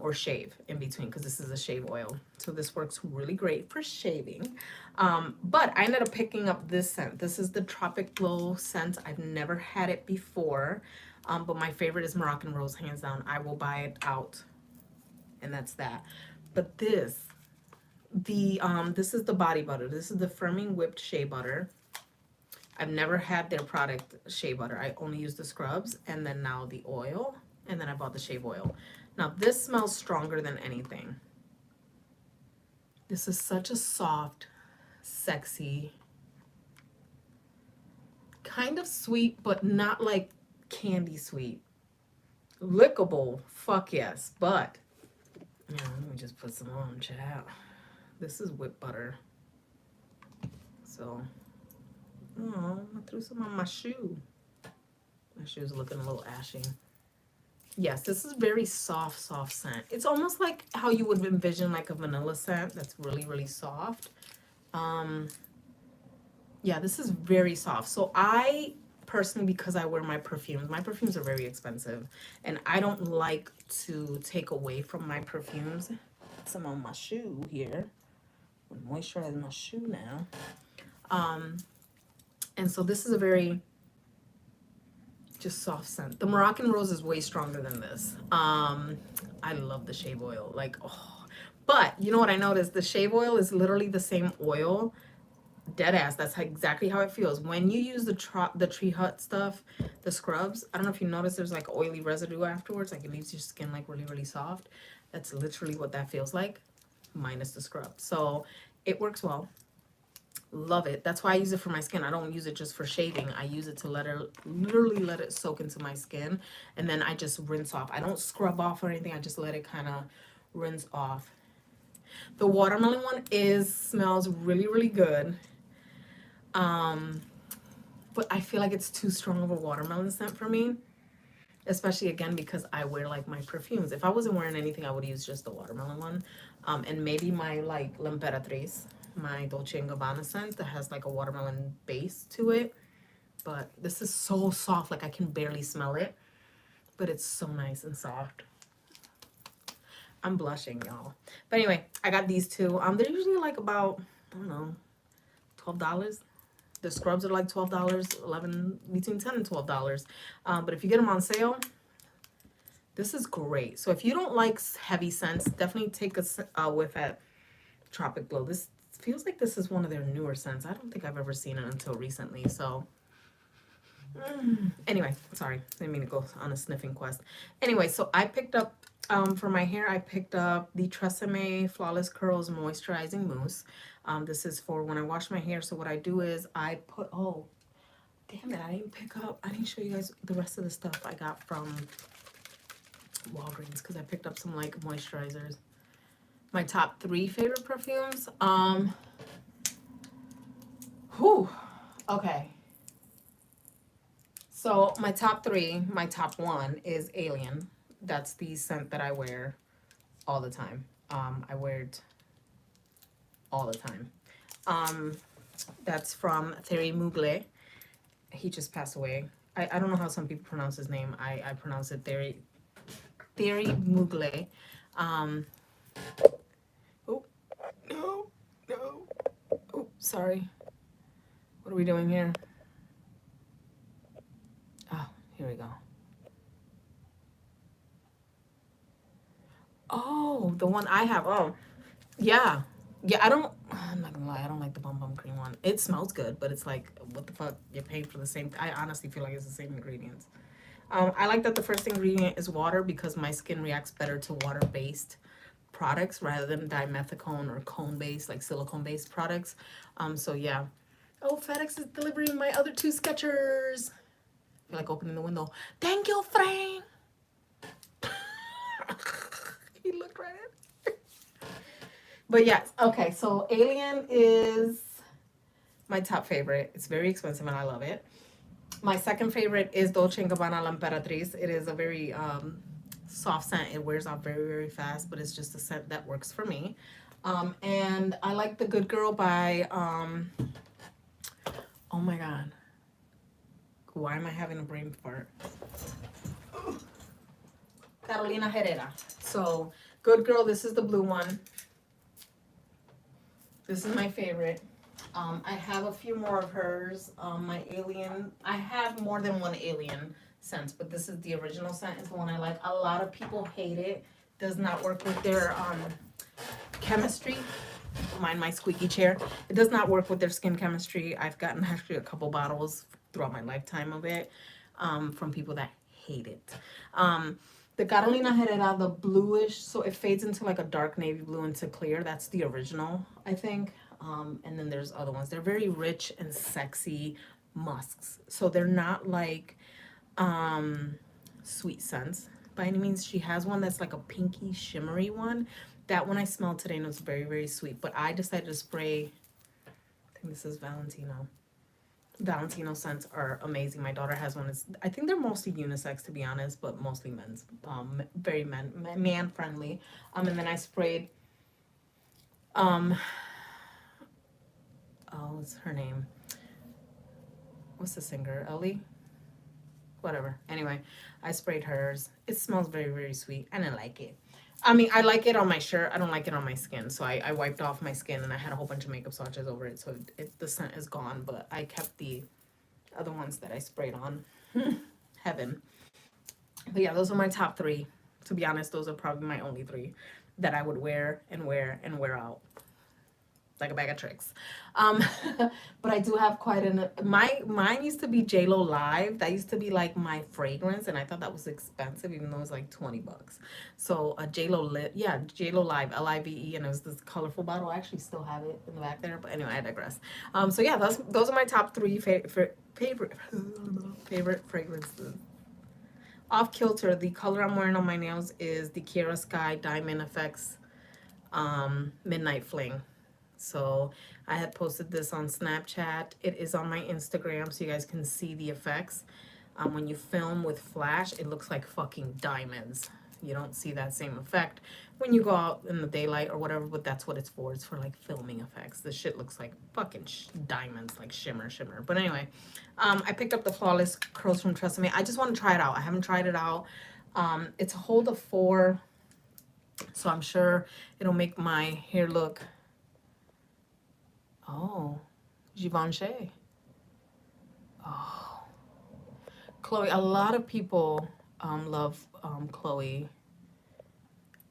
or shave in between because this is a shave oil. So this works really great for shaving. But I ended up picking up this scent. This is the Tropic Glow scent. I've never had it before. But my favorite is Moroccan Rose, hands down. I will buy it out, and that's that. But this is the body butter. This is the Firming Whipped Shea Butter. I've never had their product shea butter. I only use the scrubs, and then now the oil, and then I bought the shave oil. Now this smells stronger than anything. This is such a soft, sexy, kind of sweet, but not like candy sweet. Lickable, fuck yes, but yeah, let me just put some on, check it out. This is whipped butter. So, oh, I threw some on my shoe. My shoe's looking a little ashy. Yes, this is very soft, soft scent. It's almost like how you would envision like a vanilla scent that's really, really soft. Yeah, this is very soft. So I personally, because I wear my perfumes are very expensive, and I don't like to take away from my perfumes. Some on my shoe here. I'm moisturizing my shoe now. And so this is a very just soft scent. The Moroccan Rose is way stronger than this. I love the shave oil. Like, oh. But you know what I noticed? The shave oil is literally the same oil. Dead ass. That's exactly how it feels. When you use the Tree Hut stuff, the scrubs, I don't know if you notice there's like oily residue afterwards. Like it leaves your skin like really, really soft. That's literally what that feels like, minus the scrub. So it works well. Love it. That's why I use it for my skin. I don't use it just for shaving. I use it to literally let it soak into my skin. And then I just rinse off. I don't scrub off or anything. I just let it kind of rinse off. The watermelon one smells really, really good. But I feel like it's too strong of a watermelon scent for me. Especially again because I wear like my perfumes. If I wasn't wearing anything, I would use just the watermelon one. And maybe my like L'Imperatrice, my Dolce & Gabbana scent that has like a watermelon base to it. But this is so soft, like I can barely smell it. But it's so nice and soft. I'm blushing, y'all. But anyway, I got these two. They're usually like about, I don't know, $12. The scrubs are like $12, 11, between $10 and $12. But if you get them on sale, this is great. So if you don't like heavy scents, definitely take a whiff at Tropic Glow. This feels like this is one of their newer scents. I don't think I've ever seen it until recently. So anyway, sorry, I didn't mean to go on a sniffing quest. Anyway, so I picked up, for my hair, I picked up the Tresemme Flawless Curls Moisturizing Mousse. This is for when I wash my hair. So what I do is I put, oh, damn it, I didn't show you guys the rest of the stuff I got from Walgreens because I picked up some like moisturizers. My top 3 favorite perfumes. Okay. So my top 3, my top 1 is Alien. That's the scent that I wear all the time. I wear it all the time. That's from Thierry Mugler. He just passed away. I don't know how some people pronounce his name. I pronounce it Thierry Mugler. Oh, no. Oh, sorry. What are we doing here? Oh, here we go. Oh, the one I have. Oh, yeah. Yeah, I'm not gonna lie, I don't like the Bum Bum Cream one. It smells good, but it's like, what the fuck? You're paying for the same. I honestly feel like it's the same ingredients. I like that the first ingredient is water because my skin reacts better to water-based products rather than dimethicone or cone-based, like silicone-based products. So yeah. Oh, FedEx is delivering my other 2 Skechers. I feel like opening the window. Thank you, Frank. He looked right at it. But yes, okay, so Alien is my top favorite. It's very expensive and I love it. My second favorite is Dolce & Gabbana L'Imperatrice. It is a very soft scent. It wears off very, very fast, but it's just a scent that works for me. And I like The Good Girl by, oh my God. Why am I having a brain fart? Carolina Herrera. So, Good Girl, this is the blue one. This is my favorite. I have a few more of hers. My Alien, I have more than one Alien scent, but this is the original scent. It's the one I like. A lot of people hate it. Does not work with their chemistry. Mind my squeaky chair. It does not work with their skin chemistry. I've gotten actually a couple bottles throughout my lifetime of it from people that hate it. The Carolina Herrera, the bluish, so it fades into like a dark navy blue into clear. That's the original, I think. And then there's other ones. They're very rich and sexy musks. So they're not like sweet scents by any means. She has one that's like a pinky shimmery one. That one I smelled today and it was very, very sweet. But I decided to spray, I think this is Valentino. Valentino scents are amazing. My daughter has one. I think they're mostly unisex to be honest, but mostly men's. Very man friendly. And then I sprayed oh, what's her name? What's the singer? Ellie? Whatever. Anyway, I sprayed hers. It smells very, very sweet. And I like it. I mean, I like it on my shirt. I don't like it on my skin. So I wiped off my skin and I had a whole bunch of makeup swatches over it. So the scent is gone. But I kept the other ones that I sprayed on. Heaven. But yeah, those are my top 3. To be honest, those are probably my only 3 that I would wear and wear and wear out. like a bag of tricks. Um, but I do have quite an mine used to be JLo Live. That used to be like my fragrance, and I thought that was expensive, even though it was like $20. So a JLo lit, yeah, JLo Live, Live, and it was this colorful bottle. I actually still have it in the back there, but anyway, I digress. So yeah, those are my top three favorite fragrances. Off kilter, the color I'm wearing on my nails is the Kiara Sky Diamond Effects Midnight Fling. So I had posted this on Snapchat. It is on my Instagram, so you guys can see the effects. When you film with flash, it looks like fucking diamonds. You don't see that same effect when you go out in the daylight or whatever, but that's what it's for. It's for like filming effects. This shit looks like fucking diamonds, like shimmer, shimmer. But anyway, I picked up the Flawless Curls from Trust Me. I just want to try it out. I haven't tried it out. It's a hold of 4, so I'm sure it'll make my hair look. Oh, Givenchy. Oh, Chloe. A lot of people love Chloe.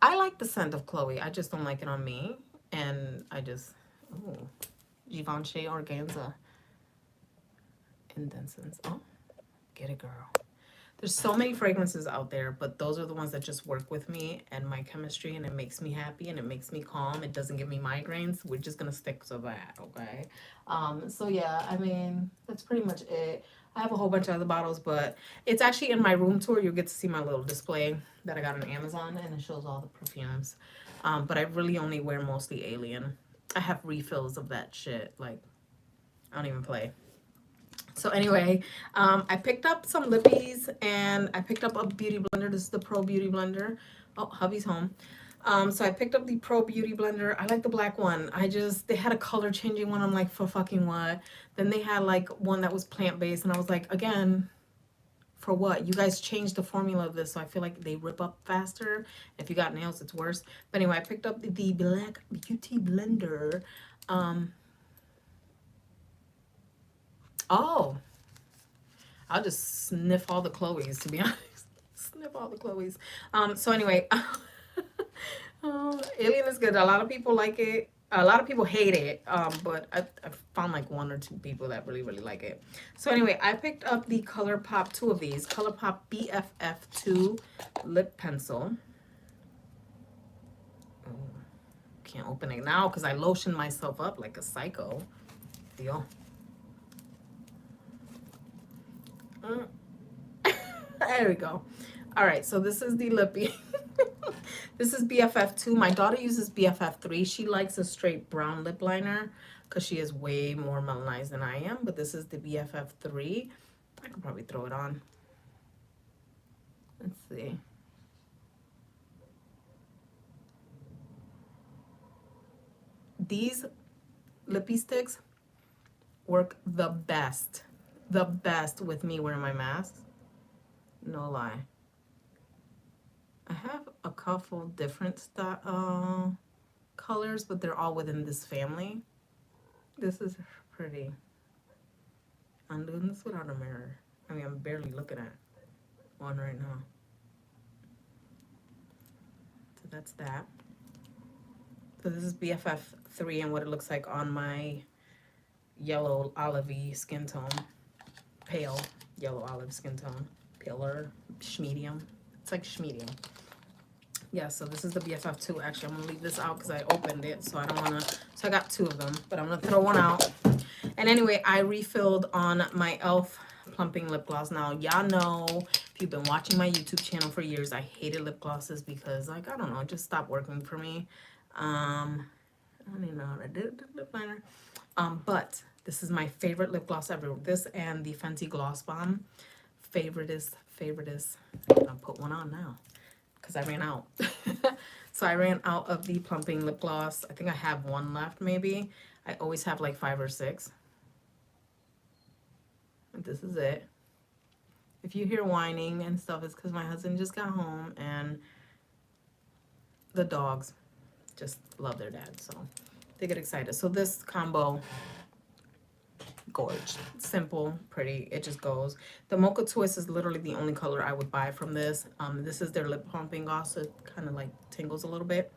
I like the scent of Chloe. I just don't like it on me. And I just, oh, Givenchy Organza Indensence. Oh, get it, girl. There's so many fragrances out there, but those are the ones that just work with me and my chemistry, and it makes me happy and it makes me calm. It doesn't give me migraines. We're just gonna stick to that, okay? So yeah, I mean, that's pretty much it. I have a whole bunch of other bottles, but it's actually in my room tour. You'll get to see my little display that I got on Amazon, and it shows all the perfumes. But I really only wear mostly Alien. I have refills of that shit. Like, I don't even play. So anyway, I picked up some lippies, and I picked up a beauty blender. This is the Pro Beauty Blender. Oh, hubby's home. So I picked up the Pro Beauty Blender. I like the black one. They had a color changing one. I'm like, for fucking what? Then they had like one that was plant-based, and I was like, again, for what? You guys changed the formula of this, so I feel like they rip up faster. If you got nails, it's worse. But anyway, I picked up the Black Beauty Blender. Oh, I'll just sniff all the Chloes, to be honest. Sniff all the Chloes. So anyway, Alien is good. A lot of people like it. A lot of people hate it, but I found like 1 or 2 people that really, really like it. So anyway, I picked up the ColourPop, 2 of these. ColourPop BFF2 lip pencil. Oh, can't open it now because I lotioned myself up like a psycho. Deal. There we go. All right, so this is the lippy. This is BFF2. My daughter uses BFF3. She likes a straight brown lip liner because she is way more melanized than I am. But this is the BFF3. I could probably throw it on. Let's see. These lippy sticks work the best. The best with me wearing my mask. No lie. I have a couple different colors, but they're all within this family. This is pretty. I'm doing this without a mirror. I mean, I'm barely looking at one right now. So that's that. So this is BFF3 and what it looks like on my yellow olivey skin tone. Pale yellow olive skin tone. Paler, schmedium. It's like schmedium. Yeah, so this is the BFF2. Actually, I'm going to leave this out because I opened it, so I don't want to... So I got 2 of them, but I'm going to throw one out. And anyway, I refilled on my e.l.f. plumping lip gloss. Now, y'all know, if you've been watching my YouTube channel for years, I hated lip glosses because, like, I don't know, it just stopped working for me. I don't even know how to do the lip liner. But this is my favorite lip gloss ever. This and the Fenty Gloss Bomb. Favoriteest. I'll put one on now because I ran out. So I ran out of the plumping lip gloss. I think I have 1 left maybe. I always have like 5 or 6. And this is it. If you hear whining and stuff, it's because my husband just got home and the dogs just love their dad, so they get excited. So this combo, gorge, simple, pretty, it just goes. The Mocha Twist is literally the only color I would buy from this. This is their lip plumping gloss, so it kind of like tingles a little bit,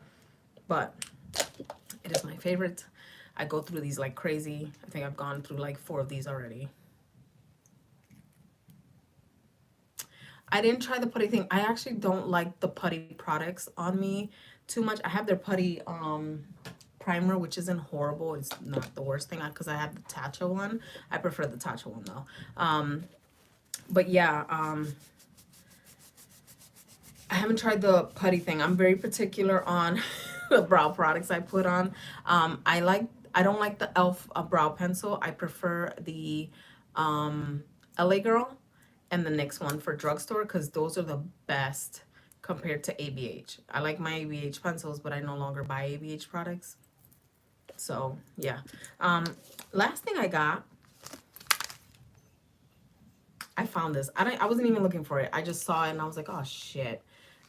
but it is my favorite. I go through these like crazy. I think I've gone through like 4 of these already. I didn't try the putty thing. I actually don't like the putty products on me too much. I have their putty primer, which isn't horrible. It's not the worst thing because I have the Tatcha one. I prefer the Tatcha one though. But yeah, I haven't tried the putty thing. I'm very particular on the brow products I put on. I don't like the e.l.f. brow pencil. I prefer the LA Girl and the NYX one for drugstore because those are the best compared to ABH. I like my ABH pencils, but I no longer buy ABH products. So yeah. Last thing I got, I found this. I wasn't even looking for it. I just saw it and I was like, oh shit.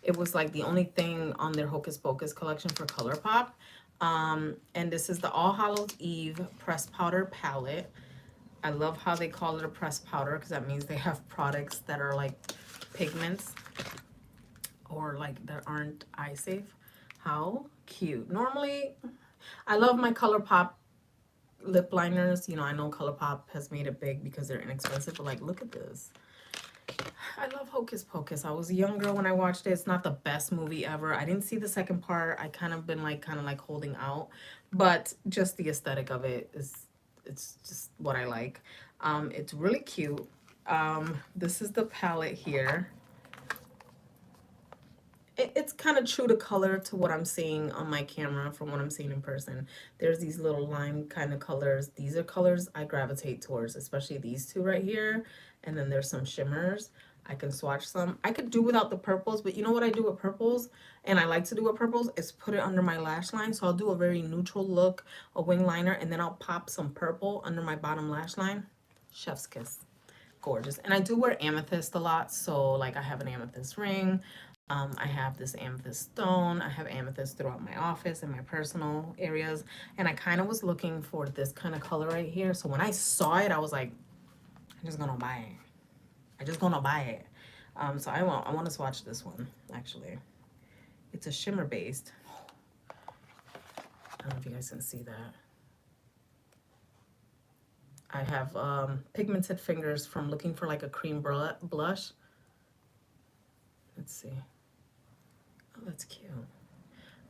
It was like the only thing on their Hocus Pocus collection for ColourPop. And this is the All Hallows Eve pressed powder palette. I love how they call it a pressed powder because that means they have products that are like pigments or like that aren't eye safe. How cute. Normally, I love my ColourPop lip liners. You know, I know ColourPop has made it big because they're inexpensive, but like, look at this. I love Hocus Pocus. I was younger when I watched it. It's not the best movie ever. I didn't see the second part. I kind of been like holding out, but just the aesthetic of it is, it's just what I like. It's really cute. This is the palette here. It's kind of true to color to what I'm seeing on my camera from what I'm seeing in person. There's these little lime kind of colors. These are colors I gravitate towards, especially these two right here. And then there's some shimmers. I can swatch some. I could do without the purples, but you know what I do with purples? And I like to do with purples is put it under my lash line. So I'll do a very neutral look, a wing liner, and then I'll pop some purple under my bottom lash line. Chef's kiss. Gorgeous. And I do wear amethyst a lot. So like I have an amethyst ring. I have this amethyst stone. I have amethyst throughout my office and my personal areas. And I kind of was looking for this kind of color right here. So when I saw it, I was like, I'm just gonna buy it. I'm just gonna buy it. So I want to swatch this one, actually. It's a shimmer based. I don't know if you guys can see that. I have pigmented fingers from looking for like a cream blush. Let's see. Oh, that's cute.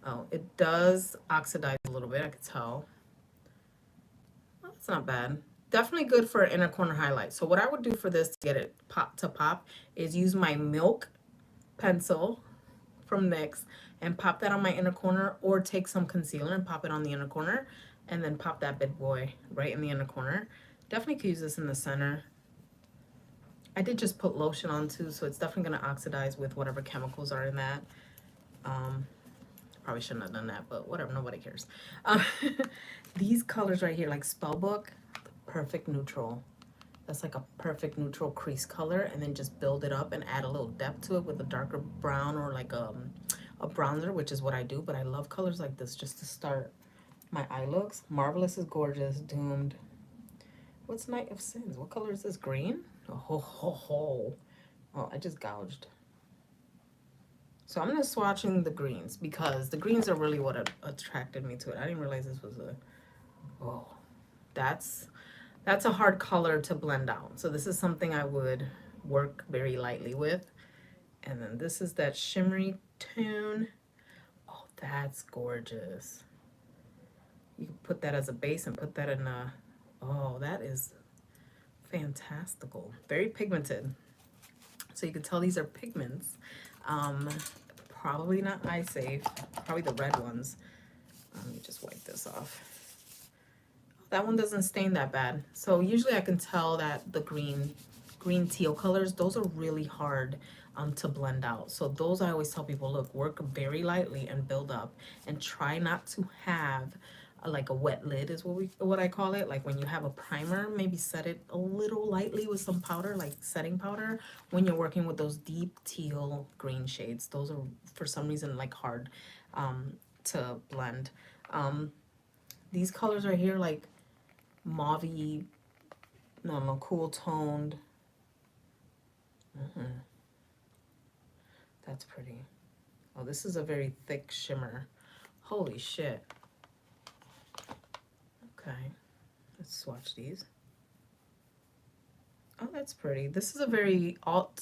Oh, it does oxidize a little bit, I could tell. Well, that's not bad. Definitely good for an inner corner highlight. So what I would do for this to get it pop is use my Milk pencil from NYX and pop that on my inner corner, or take some concealer and pop it on the inner corner and then pop that big boy right in the inner corner. Definitely could use this in the center. I did just put lotion on too, so it's definitely going to oxidize with whatever chemicals are in that. Probably shouldn't have done that, but whatever, nobody cares. These colors right here, like Spellbook, perfect neutral. That's like a perfect neutral crease color, and then just build it up and add a little depth to it with a darker brown or like a bronzer, which is what I do. But I love colors like this just to start my eye looks. Marvelous is gorgeous. Doomed. What's Night of Sins? What color is this? Green? Oh, ho, ho, ho. Oh, I just gouged. So I'm just swatching the greens because the greens are really what attracted me to it. I didn't realize this was a, oh, that's a hard color to blend out. So this is something I would work very lightly with. And then this is that shimmery tone. Oh, that's gorgeous. You can put that as a base and put that in a, oh, that is fantastical. Very pigmented. So you can tell these are pigments. Probably not eye safe. Probably the red ones. Let me just wipe this off. That one doesn't stain that bad. So usually I can tell that the green teal colors, those are really hard to blend out. So those I always tell people, look, work very lightly and build up, and try not to have like a wet lid is what I call it. Like when you have a primer, maybe set it a little lightly with some powder, like setting powder, when you're working with those deep teal green shades. Those are for some reason like hard to blend. These colors right here, like mauvey, no, cool toned. That's pretty. Oh, this is a very thick shimmer. Holy shit. Okay, let's swatch these. Oh, that's pretty. This is a very all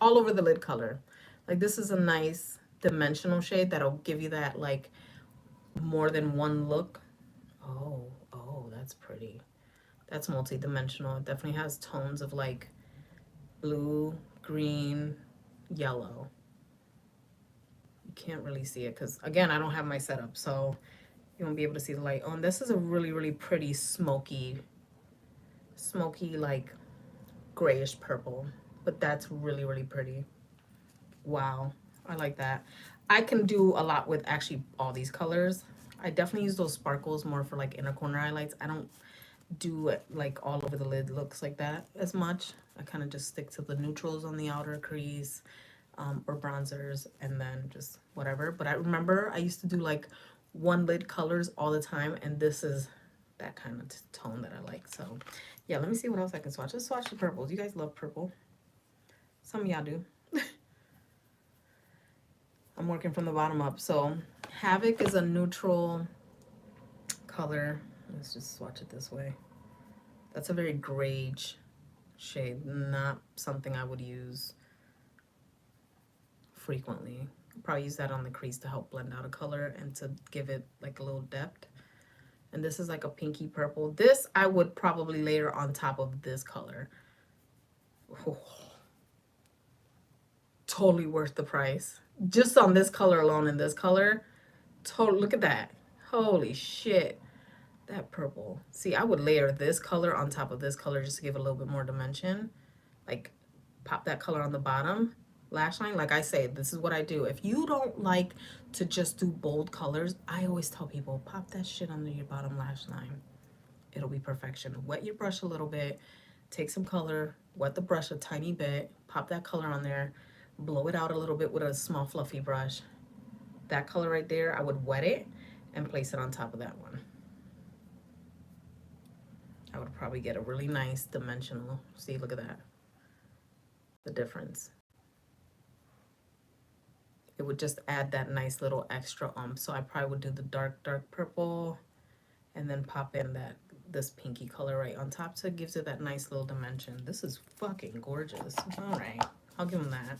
over the lid color. Like this is a nice dimensional shade that'll give you that like more than one look. Oh, that's pretty. That's multi-dimensional. It definitely has tones of like blue, green, yellow. You can't really see it because again, I don't have my setup, so you won't be able to see the light. Oh, and this is a really, really pretty smoky like grayish purple, but that's really, really pretty. Wow, I like that. I can do a lot with actually all these colors. I definitely use those sparkles more for like inner corner highlights. I don't do it like all over the lid looks like that as much. I kind of just stick to the neutrals on the outer crease, or bronzers, and then just whatever. But I remember I used to do like one lid colors all the time, and this is that kind of tone that I like. So yeah, let me see what else I can swatch. Let's swatch the purples. You guys love purple. Some of y'all do. I'm working from the bottom up. So Havoc is a neutral color. Let's just swatch it this way. That's a very grayish shade, not something I would use frequently. I'll probably use that on the crease to help blend out a color and to give it like a little depth. And this is like a pinky purple. This I would probably layer on top of this color. Oh, totally worth the price. Just on this color alone and this color, look at that. Holy shit. That purple. See, I would layer this color on top of this color just to give a little bit more dimension. Like, pop that color on the bottom lash line. Like I say, this is what I do. If you don't like to just do bold colors, I always tell people, pop that shit under your bottom lash line. It'll be perfection. Wet your brush a little bit. Take some color. Wet the brush a tiny bit. Pop that color on there. Blow it out a little bit with a small fluffy brush. That color right there, I would wet it and place it on top of that one. I would probably get a really nice dimensional. See, look at that. The difference. It would just add that nice little extra So I probably would do the dark purple and then pop in this pinky color right on top, so it gives it that nice little dimension. This is fucking gorgeous. All right, I'll give them that.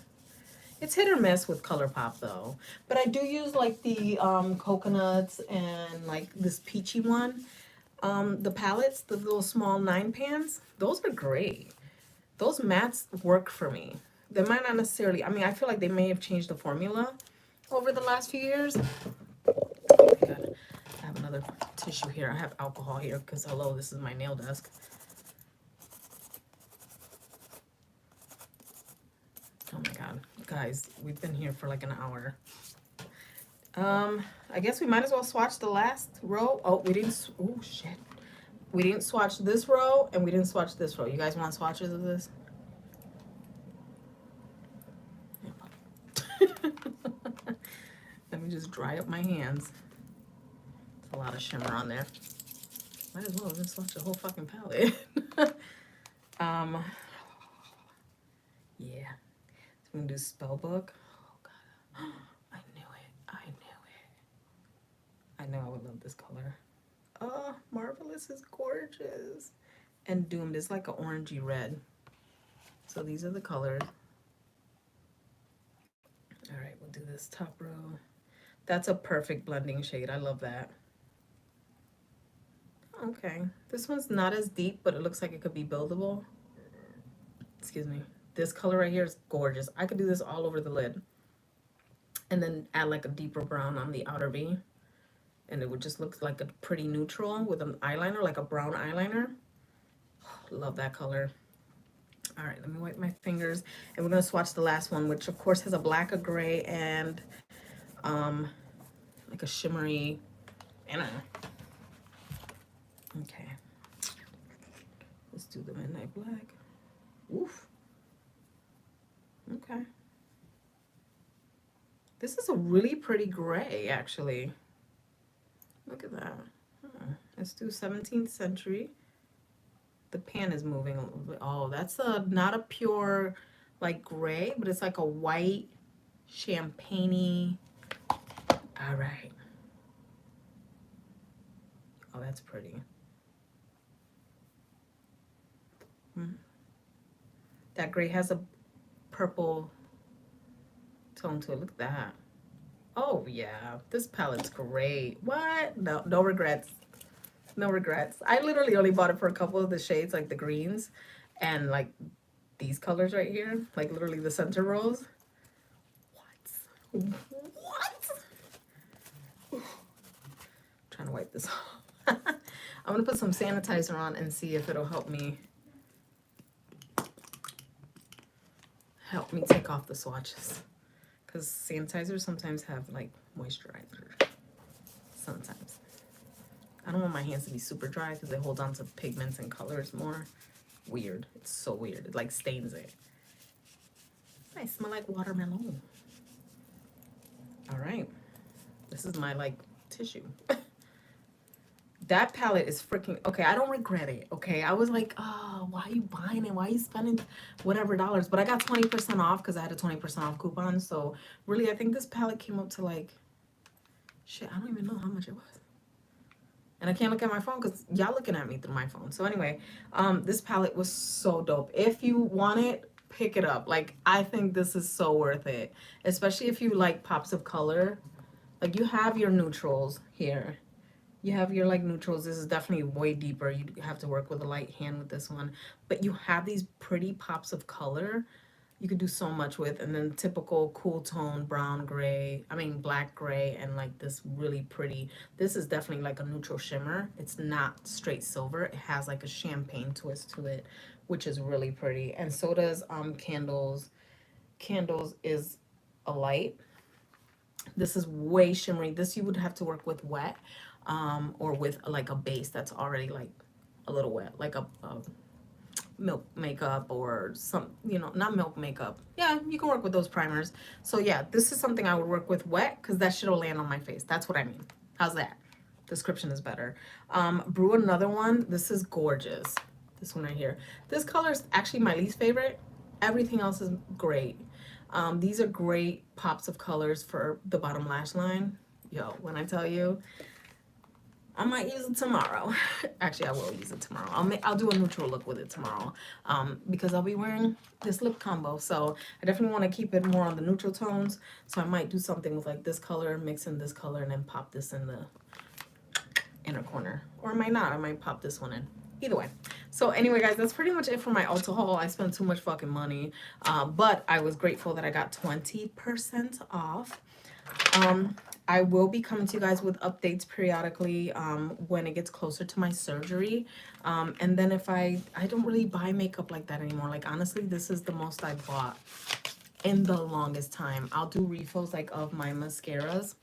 It's hit or miss with ColourPop though, but I do use like the coconuts and like this peachy one. The palettes, the little small 9 pans, those are great. Those mattes work for me. They might not necessarily, I mean, I feel like they may have changed the formula over the last few years. Oh my God. I have another tissue here. I have alcohol here because, hello, this is my nail desk. Oh my God. Guys, we've been here for like an hour. I guess we might as well swatch the last row. Oh, we didn't. Oh, shit. We didn't swatch this row, and we didn't swatch this row. You guys want swatches of this? Let me just dry up my hands. There's a lot of shimmer on there. Might as well just swatch the whole fucking palette. Yeah. So we're gonna do Spellbook. Oh God. I knew it. I knew it. I know I would love this color. Oh, Marvelous is gorgeous. And Doomed is like an orangey red. So these are the colors. All right, we'll do this top row. That's a perfect blending shade. I love that. Okay, this one's not as deep, but it looks like it could be buildable. Excuse me. This color right here is gorgeous. I could do this all over the lid. And then add like a deeper brown on the outer V. And it would just look like a pretty neutral with an eyeliner, like a brown eyeliner. Love that color. All right, let me wipe my fingers. And we're gonna swatch the last one, which of course has a black, a gray, and like a shimmery, I don't know. Okay. Let's do the Midnight Black. Oof. Okay. This is a really pretty gray, actually. Look at that. Let's do 17th century. The pan is moving a little bit. Oh, that's not a pure like gray, but it's like a white champagne-y. All right. Oh, that's pretty. That gray has a purple tone to it. Look at that. Oh yeah, this palette's great. What? No, no regrets. No regrets. I literally only bought it for a couple of the shades, like the greens and like these colors right here, like literally the center rows. What? What? Trying to wipe this off. I'm gonna put some sanitizer on and see if it'll help me take off the swatches, because sanitizers sometimes have like moisturizer. Sometimes I don't want my hands to be super dry because they hold on to pigments and colors more. Weird. It's so weird. It like stains it. I smell like watermelon. All right, this is my like tissue. That palette is freaking okay. I don't regret it. Okay, I was like, oh, why are you buying it? Why are you spending whatever dollars? But I got 20% off because I had a 20% off coupon. So really, I think this palette came up to like, shit, I don't even know how much it was. And I can't look at my phone because y'all looking at me through my phone. So anyway, this palette was so dope. If you want it, pick it up. Like, I think this is so worth it, especially if you like pops of color. Like, you have your neutrals here. You have your like neutrals. This is definitely way deeper. You have to work with a light hand with this one. But you have these pretty pops of color you could do so much with. And then typical cool tone brown gray, I mean black gray, and like this really pretty. This is definitely like a neutral shimmer. It's not straight silver. It has like a champagne twist to it, which is really pretty. And so does Candles. Candles is a light. This is way shimmery. This you would have to work with wet, or with like a base that's already like a little wet, like a milk makeup or some, you know, not milk makeup. Yeah, you can work with those primers. So yeah, this is something I would work with wet because that shit will land on my face. That's what I mean. How's that? Description is better. Brew another one. This is gorgeous. This one right here. This color is actually my least favorite. Everything else is great. These are great pops of colors for the bottom lash line. Yo, when I tell you, I might use it tomorrow. Actually, I will use it tomorrow. I'll do a neutral look with it tomorrow, because I'll be wearing this lip combo. So I definitely want to keep it more on the neutral tones. So I might do something with like this color, mix in this color, and then pop this in the inner corner. Or I might not. I might pop this one in. Either way. So anyway, guys, that's pretty much it for my Ulta haul. I spent too much fucking money, but I was grateful that I got 20% off. I will be coming to you guys with updates periodically when it gets closer to my surgery. And then if I don't really buy makeup like that anymore. Like, honestly, this is the most I bought in the longest time. I'll do refills like of my mascaras.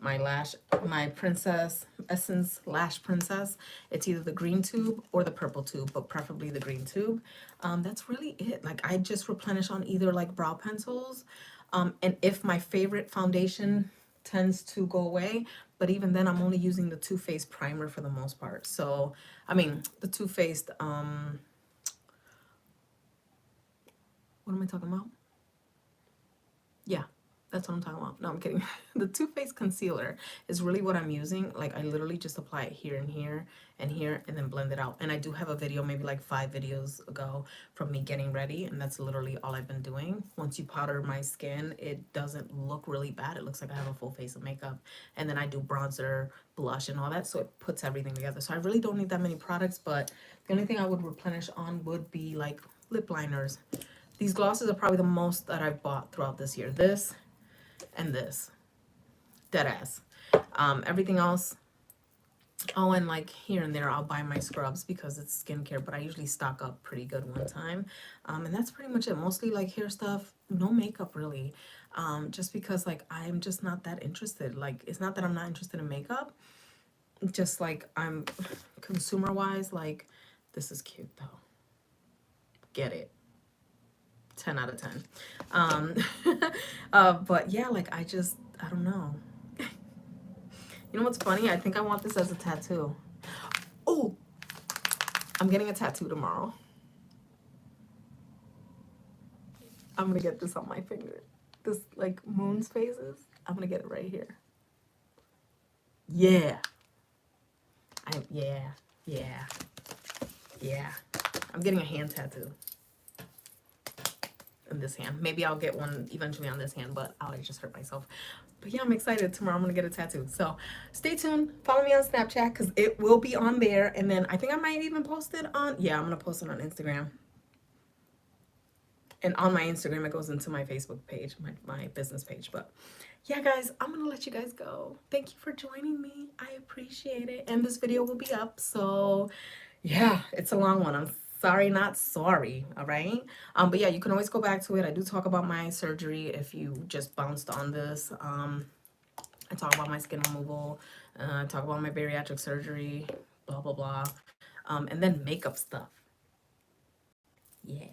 My Princess Essence Lash Princess. It's either the green tube or the purple tube, but preferably the green tube. That's really it. Like, I just replenish on either like brow pencils, and if my favorite foundation tends to go away, but even then I'm only using the Too Faced primer for the most part. So, I mean, the Too Faced, what am I talking about? Yeah, that's what I'm talking about. No, I'm kidding. The Too Faced concealer is really what I'm using. Like, I literally just apply it here and here and here and then blend it out. And I do have a video, maybe like 5 videos ago, from me getting ready, and that's literally all I've been doing. Once you powder my skin, it doesn't look really bad. It looks like I have a full face of makeup. And then I do bronzer, blush, and all that, so it puts everything together. So I really don't need that many products, but the only thing I would replenish on would be like lip liners. These glosses are probably the most that I've bought throughout this year. This and this. Deadass. Everything else, oh, and like here and there I'll buy my scrubs because it's skincare, but I usually stock up pretty good one time. And that's pretty much it. Mostly like hair stuff, no makeup really. Just because like I'm just not that interested. Like, it's not that I'm not interested in makeup, just like I'm consumer wise, like, this is cute though. Get it. 10 out of 10. But yeah, like, I don't know. You know what's funny? I think I want this as a tattoo. Oh, I'm getting a tattoo tomorrow. I'm gonna get this on my finger. This like moon's phases. I'm gonna get it right here. Yeah. Yeah. I'm getting a hand tattoo in this hand. Maybe I'll get one eventually on this hand, but I'll just hurt myself. But yeah, I'm excited. Tomorrow I'm gonna get a tattoo. So stay tuned. Follow me on Snapchat because it will be on there. And then I think I might even post it on, yeah, I'm gonna post it on Instagram. And on my Instagram, it goes into my Facebook page, my business page. But yeah, guys, I'm gonna let you guys go. Thank you for joining me. I appreciate it. And this video will be up. So yeah, it's a long one. I'm sorry, not sorry. All right. But yeah, you can always go back to it. I do talk about my surgery if you just bounced on this. I talk about my skin removal, talk about my bariatric surgery, blah, blah, blah. And then makeup stuff. Yeah.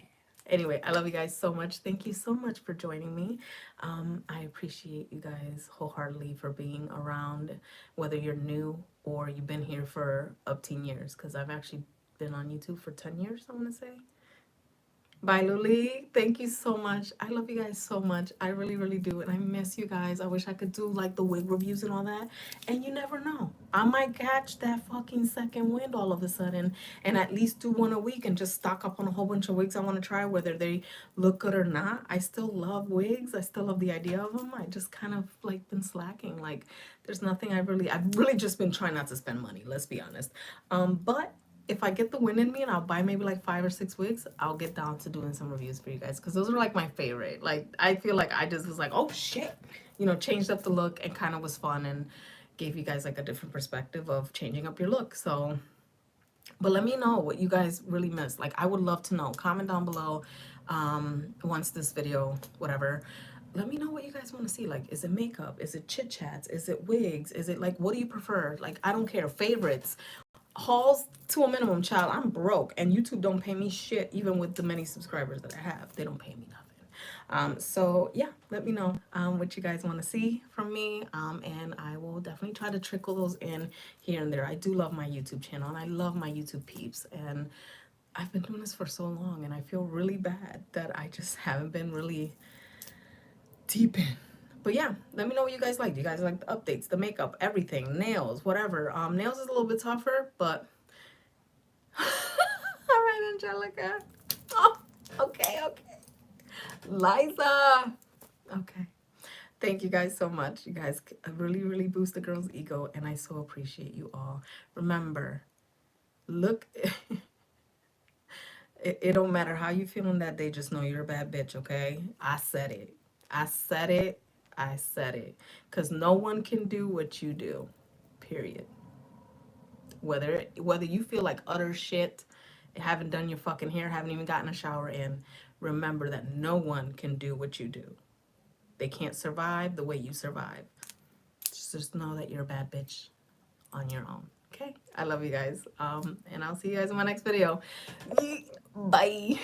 Anyway, I love you guys so much. Thank you so much for joining me. I appreciate you guys wholeheartedly for being around, whether you're new or you've been here for up 10 years, because I've actually been on YouTube for 10 years, I want to say. Bye, Luli. Thank you so much. I love you guys so much. I really, really do. And I miss you guys. I wish I could do like the wig reviews and all that. And you never know. I might catch that fucking second wind all of a sudden and at least do one a week and just stock up on a whole bunch of wigs I want to try, whether they look good or not. I still love wigs. I still love the idea of them. I just kind of like been slacking. Like there's nothing I've really just been trying not to spend money. Let's be honest. But if I get the wind in me and I'll buy maybe like 5 or 6 wigs, I'll get down to doing some reviews for you guys because those are like my favorite. Like I feel like I just was like, oh shit, you know, changed up the look and kind of was fun and gave you guys like a different perspective of changing up your look. So, but let me know what you guys really missed. Like I would love to know. Comment down below once this video, whatever. Let me know what you guys want to see. Like, is it makeup? Is it chit chats? Is it wigs? Is it like, what do you prefer? Like, I don't care. Favorites. Hauls to a minimum, child. I'm broke and YouTube don't pay me shit even with the many subscribers that I have. They don't pay me nothing. So yeah, let me know what you guys want to see from me, and I will definitely try to trickle those in here and there. I do love my YouTube channel and I love my YouTube peeps, and I've been doing this for so long and I feel really bad that I just haven't been really deep in. But yeah, let me know what you guys like. Do you guys like the updates, the makeup, everything, nails, whatever? Nails is a little bit tougher, but all right, Angelica. Oh, okay. Liza. Okay. Thank you guys so much. You guys really, really boost the girl's ego, and I so appreciate you all. Remember, look, it don't matter how you feeling that day, just know you're a bad bitch, okay? I said it. I said it. I said it. Because no one can do what you do, period. Whether you feel like utter shit, haven't done your fucking hair, haven't even gotten a shower in, remember that no one can do what you do. They can't survive the way you survive. Just know that you're a bad bitch on your own. Okay? I love you guys. And I'll see you guys in my next video. Bye.